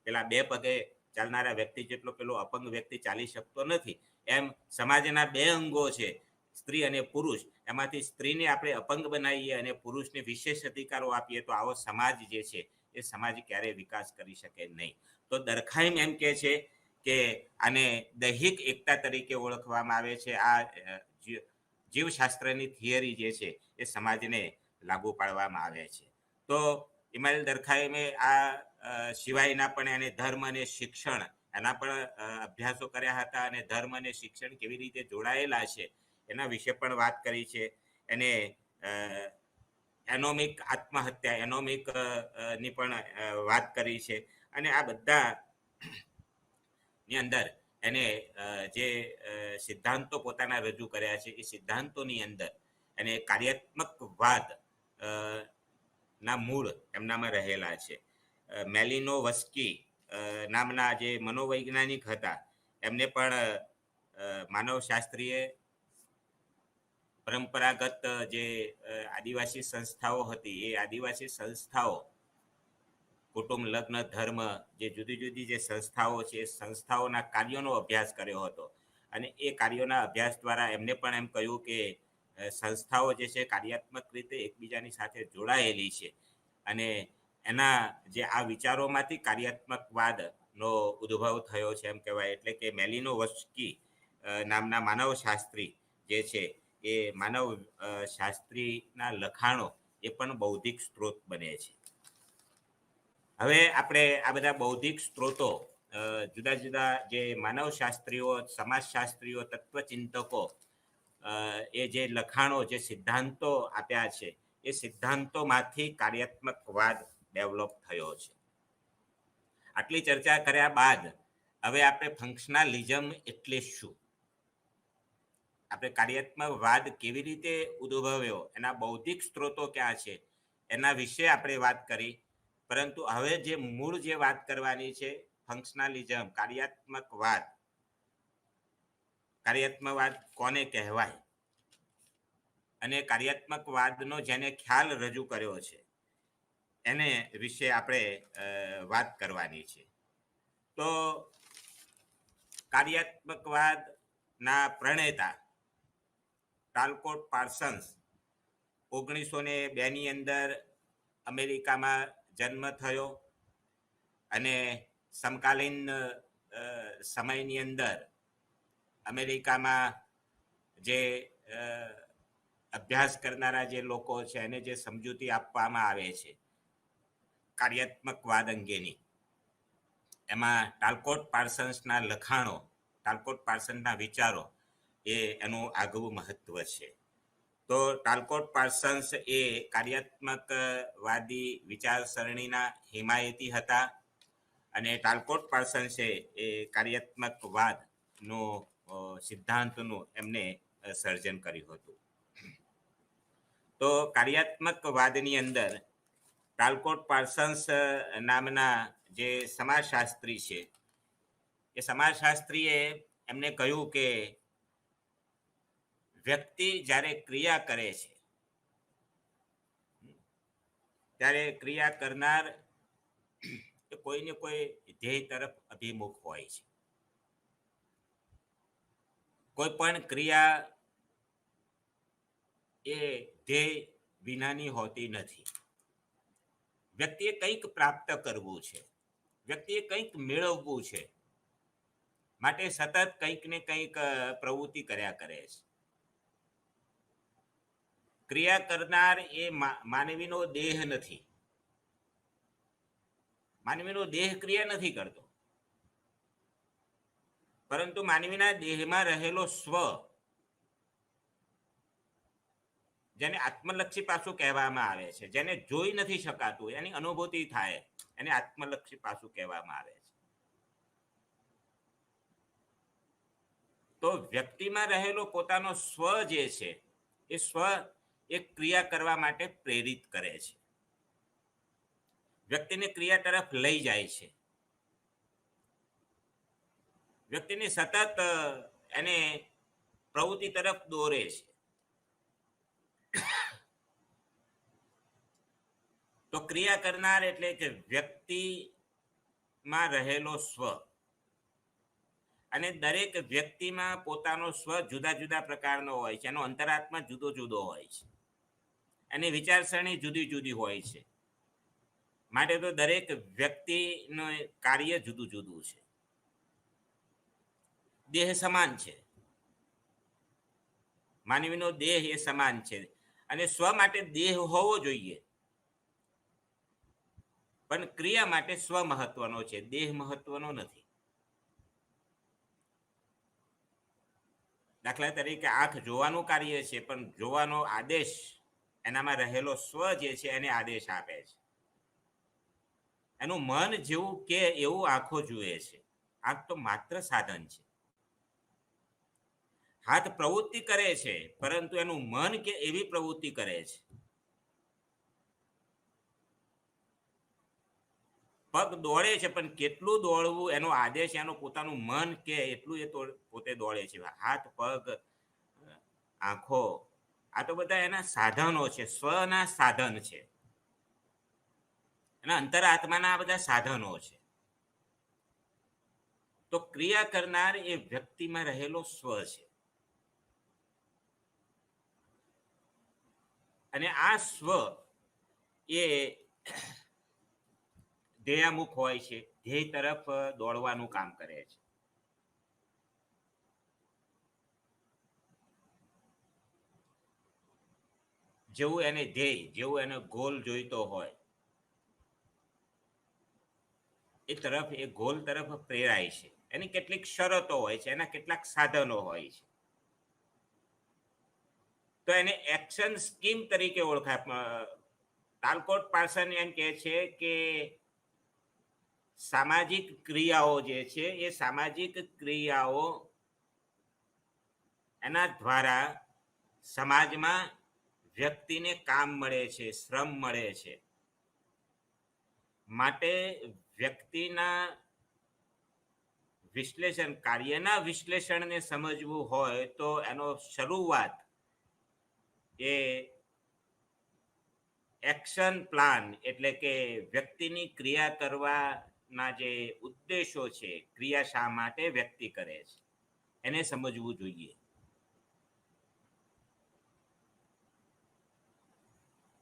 પેલા બે પગે ચાલનારા વ્યક્તિ જેટલો પેલો અપંગ વ્યક્તિ ચાલી શકતો નથી. એમ સમાજના બે અંગો છે, સ્ત્રી અને પુરુષ, એમાંથી સ્ત્રીને આપણે અપંગ બનાવીએ અને પુરુષને વિશેષ અધિકારો આપીએ તો આવો સમાજ જે છે એ સમાજ ક્યારેય વિકાસ કરી શકે નહીં. તો દરખાઈમ એમ કહે છે કે આને દૈહિક એકતા તરીકે ઓળખવામાં આવે છે. આ જીવશાસ્ત્રની થિયરી જે છે એ સમાજને લાગુ પાડવામાં આવે છે. તો ઇમાનુએલ દરખામે આ સિવાયના પણ એને ધર્મ અને શિક્ષણ એના પણ અભ્યાસો કર્યા હતા અને ધર્મ અને શિક્ષણ કેવી રીતે જોડાયેલા છે એના વિશે પણ વાત કરી છે. એને એનોમિક આત્મહત્યા એનોમિક ની પણ વાત કરી છે. અને આ બધા ની અંદર એને જે સિદ્ધાંતો પોતાના રજૂ કર્યા છે એ સિદ્ધાંતોની અંદર એને કાર્યાત્મકવાદ ના મૂળ એમનામાં રહેલા છે. મેલિનોવસ્કી નામના જે મનોવૈજ્ઞાનિક હતા એમને પણ માનવશાસ્ત્રીય પરંપરાગત જે આદિવાસી સંસ્થાઓ હતી એ આદિવાસી સંસ્થાઓ કુટુંબ લગ્ન ધર્મ જે જુદી જુદી જે સંસ્થાઓ છે એ સંસ્થાઓના કાર્યોનો અભ્યાસ કર્યો હતો. અને એ કાર્યોના અભ્યાસ દ્વારા એમને પણ એમ કહ્યું કે સંસ્થાઓ જે છે કાર્યાત્મક રીતે એકબીજાની સાથે જોડાયેલી છે અને એના જે આ વિચારોમાંથી કાર્યાત્મકવાદનો ઉદ્ભવ થયો છે એમ કહેવાય. એટલે કે મેલિનોવસ્કી નામના માનવશાસ્ત્રી જે છે એ માનવ શાસ્ત્રીના લખાણો એ પણ બૌદ્ધિક સ્ત્રોત બને છે. હવે આપણે આ બધા બૌદ્ધિક સ્ત્રોતો જુદા જુદા જે માનવશાસ્ત્રીઓ સમાજશાસ્ત્રીઓ તત્વચિંતકો એ જે લખાણો જે સિદ્ધાંતો આપ્યા છે એ સિદ્ધાંતોમાંથી કાર્યાત્મકવાદ ડેવલપ થયો છે. આટલી ચર્ચા કર્યા બાદ હવે આપણે ફંક્શનાલિઝમ એટલે શું, આપણે કાર્યાત્મકવાદ કેવી રીતે ઉદ્ભવ્યો, એના બૌદ્ધિક સ્ત્રોતો ક્યાં છે એના વિશે આપણે વાત કરી. પરંતુ હવે જે મૂળ જે વાત કરવાની છે ફંક્શનાલિઝમ કાર્યાત્મકવાદ, કાર્યાત્મકવાદ કોને કહેવાય અને કાર્યાત્મકવાદનો જેને ખ્યાલ રજૂ કર્યો છે એને વિશે આપણે વાત કરવાની છે. તો કાર્યાત્મકવાદના પ્રણેતા ટાલકોટ પાર્સન્સ 1902 ની અંદર અમેરિકામાં જન્મ થયો અને સમકાલીન સમયની અંદર અમેરિકામાં જે અભ્યાસ કરનારા જે લોકો છે એને જે સમજૂતી આપવામાં આવે છે કાર્યાત્મકવાદ અંગેની, એમાં ટાલકોટ પાર્સન્સના લખાણો, ટાલકોટ પાર્સન્સના વિચારો એ એનું આગવું મહત્વ છે. તો ટાલકોટ પાર્સન્સ એ કાર્યાત્મકવાદી વિચારસરણીના હિમાયતી હતા અને ટાલકોટ પાર્સન્સે એ કાર્યાત્મકવાદનો સિદ્ધાંતનું એમને સર્જન કર્યું હતું. તો કાર્યાત્મકવાદની અંદર ટાલકોટ પાર્સન્સ નામના જે સમાજશાસ્ત્રી છે એ સમાજશાસ્ત્રીએ એમને કહ્યું કે વ્યક્તિ જ્યારે ક્રિયા કરે છે ત્યારે ક્રિયા કરનાર એ કોઈને કોઈ ધ્યેય તરફ અભિમુખ હોય છે. કોઈ પણ ક્રિયા એ ધ્યેય વિનાની હોતી નથી. વ્યક્તિએ કંઈક પ્રાપ્ત કરવું છે, વ્યક્તિએ કંઈક મેળવવું છે, માટે સતત કંઈક ને કંઈક પ્રવૃત્તિ કર્યા કરે છે. ક્રિયા કરનાર એ માનવીનો દેહ નથી. માનવીનો દેહ ક્રિયા નથી કરતો, પરંતુ માનવીના દેહમાં રહેલો સ્વ, જેને આત્મલક્ષી પાસું કહેવામાં આવે છે, જેને જોઈ નથી શકાતું, એની અનુભૂતિ થાય, એને આત્મલક્ષી પાસું કહેવામાં આવે છે. તો વ્યક્તિમાં રહેલો પોતાનો સ્વ જે છે એ સ્વ એક ક્રિયા કરવા માટે પ્રેરિત કરે છે, વ્યક્તિને ક્રિયા તરફ લઈ જાય છે, વ્યક્તિને સતત એને પ્રવૃત્તિ તરફ દોરે છે. તો ક્રિયા કરનાર એટલે કે વ્યક્તિમાં રહેલો સ્વ, અને દરેક વ્યક્તિમાં પોતાનો સ્વ જુદા જુદા પ્રકારનો હોય છે, એનો અંતરાત્મા જુદો જુદો હોય છે, એની વિચારસરણી જુદી જુદી હોય છે. માટે તો દરેક વ્યક્તિનું કાર્ય જુદું જુદું છે. દેહ સમાન છે, માનવીનો દેહ એ સમાન છે અને સ્વ માટે દેહ હોવો જોઈએ. પણ ક્રિયા માટે સ્વ મહત્વનો છે, દેહ મહત્વનો નથી. દાખલા તરીકે આંખ જોવાનું કાર્ય છે, પણ જોવાનો આદેશ એનામાં રહેલો સ્વ જે છે એને આદેશ આપે છે. એનું મન જેવું કે એવું આંખો જુએ છે. આંખ તો માત્ર સાધન છે. હાથ પ્રવૃત્તિ કરે છે, પરંતુ એનું મન કે એવી પ્રવૃત્તિ કરે છે. પગ દોડે છે, પણ કેટલું દોડવું એનો આદેશ એનો પોતાનું મન કે એટલું એ પોતે દોડે છે. હાથ, પગ, આંખો, આ તો બધા એના સાધનો છે, સ્વના સાધન છે. એના અંતરાત્માના આ બધા સાધનો છે. તો ક્રિયા કરનાર એ વ્યક્તિમાં રહેલો સ્વ છે. અને આ સ્વ એ ધ્યેયામુખ હોય છે, ધ્યેય તરફ દોડવાનું કામ કરે છે. જેવું એને ધ્યેય, જેવું એને ગોલ જોઈતો હોય એ તરફ, એ ગોલ તરફ પ્રેરાય છે. એની કેટલીક શરતો હોય છે, એના કેટલાક સાધનો હોય છે. તો એને એક્શન સ્કીમ તરીકે ઓળખાય. તાલકોટ પાર્સન એમ કહે છે કે સામાજિક ક્રિયાઓ જે છે એ સામાજિક ક્રિયાઓ એના દ્વારા સમાજમાં વ્યક્તિને કામ મળે છે, શ્રમ મળે છે. માટે વ્યક્તિના વિશ્લેષણ, કાર્યના વિશ્લેષણને સમજવું હોય તો એનો શરૂઆત એ એક્શન પ્લાન એટલે કે વ્યક્તિની ક્રિયા કરવાના જે ઉદ્દેશો છે, ક્રિયા શા માટે વ્યક્તિ કરે છે, એને સમજવું જોઈએ.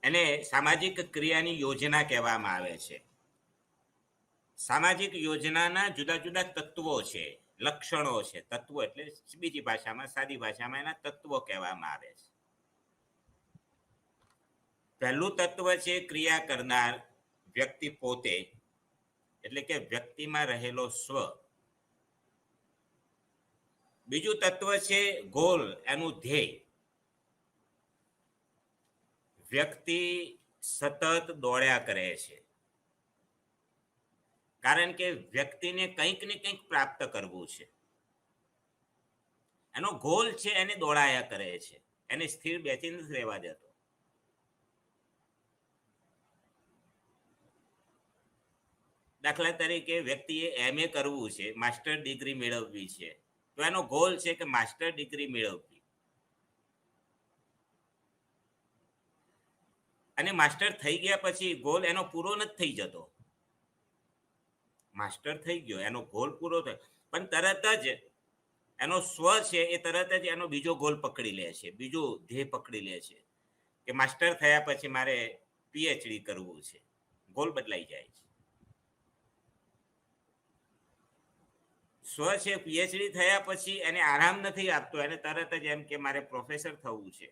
એને સામાજિક ક્રિયાની યોજના કહેવામાં આવે છે. સામાજિક યોજનાના જુદા જુદા તત્વો છે, લક્ષણો છે. તત્વો એટલે બીજી ભાષામાં, સાદી ભાષામાં એના તત્વો કહેવામાં આવે છે. પહેલું તત્વ છે ક્રિયા કરનાર વ્યક્તિ પોતે, એટલે કે વ્યક્તિમાં રહેલો સ્વ. બીજું તત્વ છે ગોલ, એનું ધ્યેય. વ્યક્તિ સતત દોડ્યા કરે છે, કારણ કે વ્યક્તિને કંઈક ને કંઈક પ્રાપ્ત કરવું છે. એનો ગોલ છે, એને દોડાયા કરે છે, એને સ્થિર બેસી નથી રહેવા દેતો. દાખલા તરીકે વ્યક્તિએ MA કરવું છે, માસ્ટર ડિગ્રી મેળવવી છે, તો એનો ગોલ છે કે માસ્ટર ડિગ્રી મેળવવી. અને માસ્ટર થઈ ગયા પછી ગોલ એનો પૂરો નથી થઈ જતો. માસ્ટર થઈ ગયો, એનો ગોલ પૂરો થયો, પણ તરત જ એનો સ્વ છે એ તરત જ એનો બીજો ગોલ પકડી લે છે, બીજો ધ્યેય પકડી લે છે કે માસ્ટર થયા પછી મારે PhD કરવું છે. ગોલ બદલાઈ જાય છે. સ્વ છે PhD થયા પછી એને આરામ નથી આપતો, એને તરત જ એમ કે મારે પ્રોફેસર થવું છે.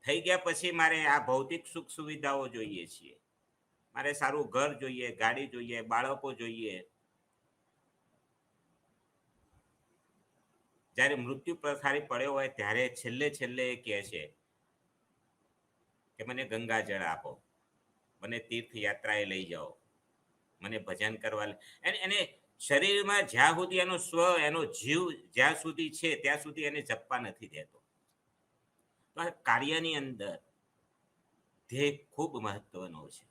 થઈ ગયા પછી મારે આ ભૌતિક સુખ સુવિધાઓ જોઈએ છીએ, મારે સારું ઘર જોઈએ, ગાડી જોઈએ, બાળકો જોઈએ. જ્યારે મૃત્યુ પ્રથારી પડ્યો હોય ત્યારે છેલ્લે છેલ્લે એ કહે છે કે મને ગંગાજળ આપો, મને તીર્થયાત્રાએ લઈ જાઓ, મને ભજન કરવા. એને શરીરમાં જ્યાં સુધી એનો સ્વ, એનો જીવ જ્યાં સુધી છે ત્યાં સુધી એને જપવા નથી દેતો. તો આ કાર્યની અંદર ધ્યેય ખૂબ મહત્વનો છે.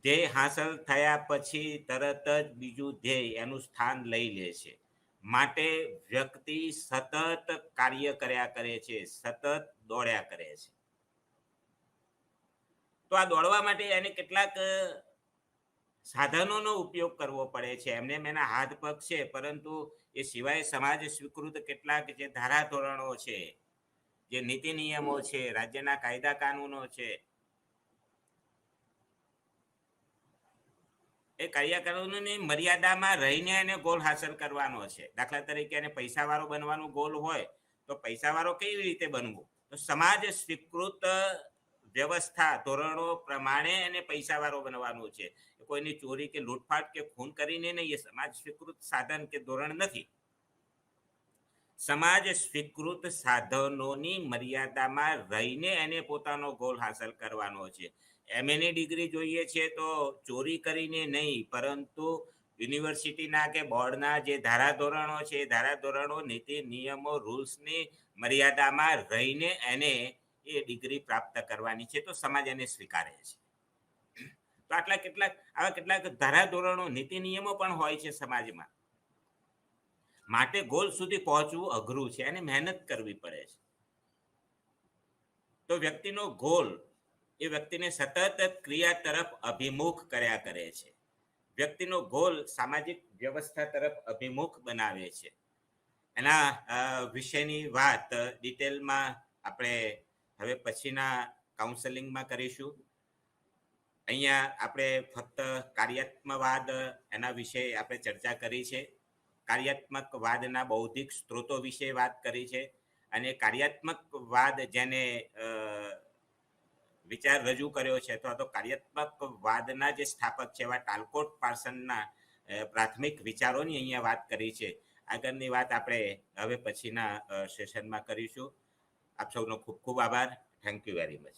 ધ્યેય હાંસલ થયા પછી તરત જ બીજું ધ્યેય એનું સ્થાન લઈ લે છે. માટે વ્યક્તિ સતત કાર્ય કર્યા કરે છે, સતત દોડ્યા કરે છે. તો આ દોડવા માટે એને કેટલાક સાધનોનો ઉપયોગ કરવો પડે છે. એમને એના હાથ પગ છે, પરંતુ એ સિવાય સમાજ સ્વીકૃત કેટલાક જે ધારાધોરણો છે, જે નીતિ નિયમો છે, રાજ્યના કાયદા કાનૂનો છે, એ કાયદા કાનૂનની મર્યાદામાં રહીને એને ગોલ હાંસલ કરવાનો છે. દાખલા તરીકે એને પૈસાવાળો બનવાનો ગોલ હોય તો પૈસાવાળો કેવી રીતે બનવું? તો સમાજ સ્વીકૃત વ્યવસ્થા ધોરણો પ્રમાણે એને પૈસાવાળો બનવાનું છે. કોઈની ચોરી કે લૂંટફાટ કે ખૂન કરીને નહીં, એ સમાજ સ્વીકૃત સાધન કે ધોરણ નથી. સમાજ સ્વીકૃત સાધનોની મર્યાદામાં રહીને એને પોતાનો ગોલ હાંસલ કરવાનો છે. એમએની ડિગ્રી જોઈએ છે તો ચોરી કરીને નહીં, પરંતુ યુનિવર્સિટીના કે બોર્ડના જે ધારાધોરણો છે એ ધારાધોરણો, નીતિ નિયમો, રૂલ્સની મર્યાદામાં રહીને એને એ ડિગ્રી પ્રાપ્ત કરવાની છે, તો સમાજ એને સ્વીકારે છે. તો આવા કેટલાક ધારાધોરણો, નીતિ નિયમો પણ હોય છે સમાજમાં. માટે ગોલ સુધી પહોંચવું અઘરું છે અને મહેનત કરવી પડે છે. તો વ્યક્તિનો ગોલ એ વ્યક્તિને સતત ક્રિયા તરફ અભિમુખ કર્યા કરે છે. વ્યક્તિનો ગોલ સામાજિક વ્યવસ્થા તરફ અભિમુખ બનાવે છે. એના વિષયની વાત ડિટેલમાં આપણે હવે પછીના કાઉન્સેલિંગમાં કરીશું. અહીંયા આપણે ફક્ત કાર્યાત્મકવાદ એના વિશે આપણે ચર્ચા કરી છે. કાર્યાત્મકવાદના બૌદ્ધિક સ્ત્રોતો વિશે વાત કરી છે. અને કાર્યાત્મકવાદ જેને વિચાર રજૂ કર્યો છે, અથવા તો કાર્યાત્મકવાદના જે સ્થાપક છે એવા ટાલકોટ પાર્સનના પ્રાથમિક વિચારોની અહીંયા વાત કરી છે. આગળની વાત આપણે હવે પછીના સેશનમાં કરીશું. આપ સૌનો ખૂબ ખૂબ આભાર. Thank you very much.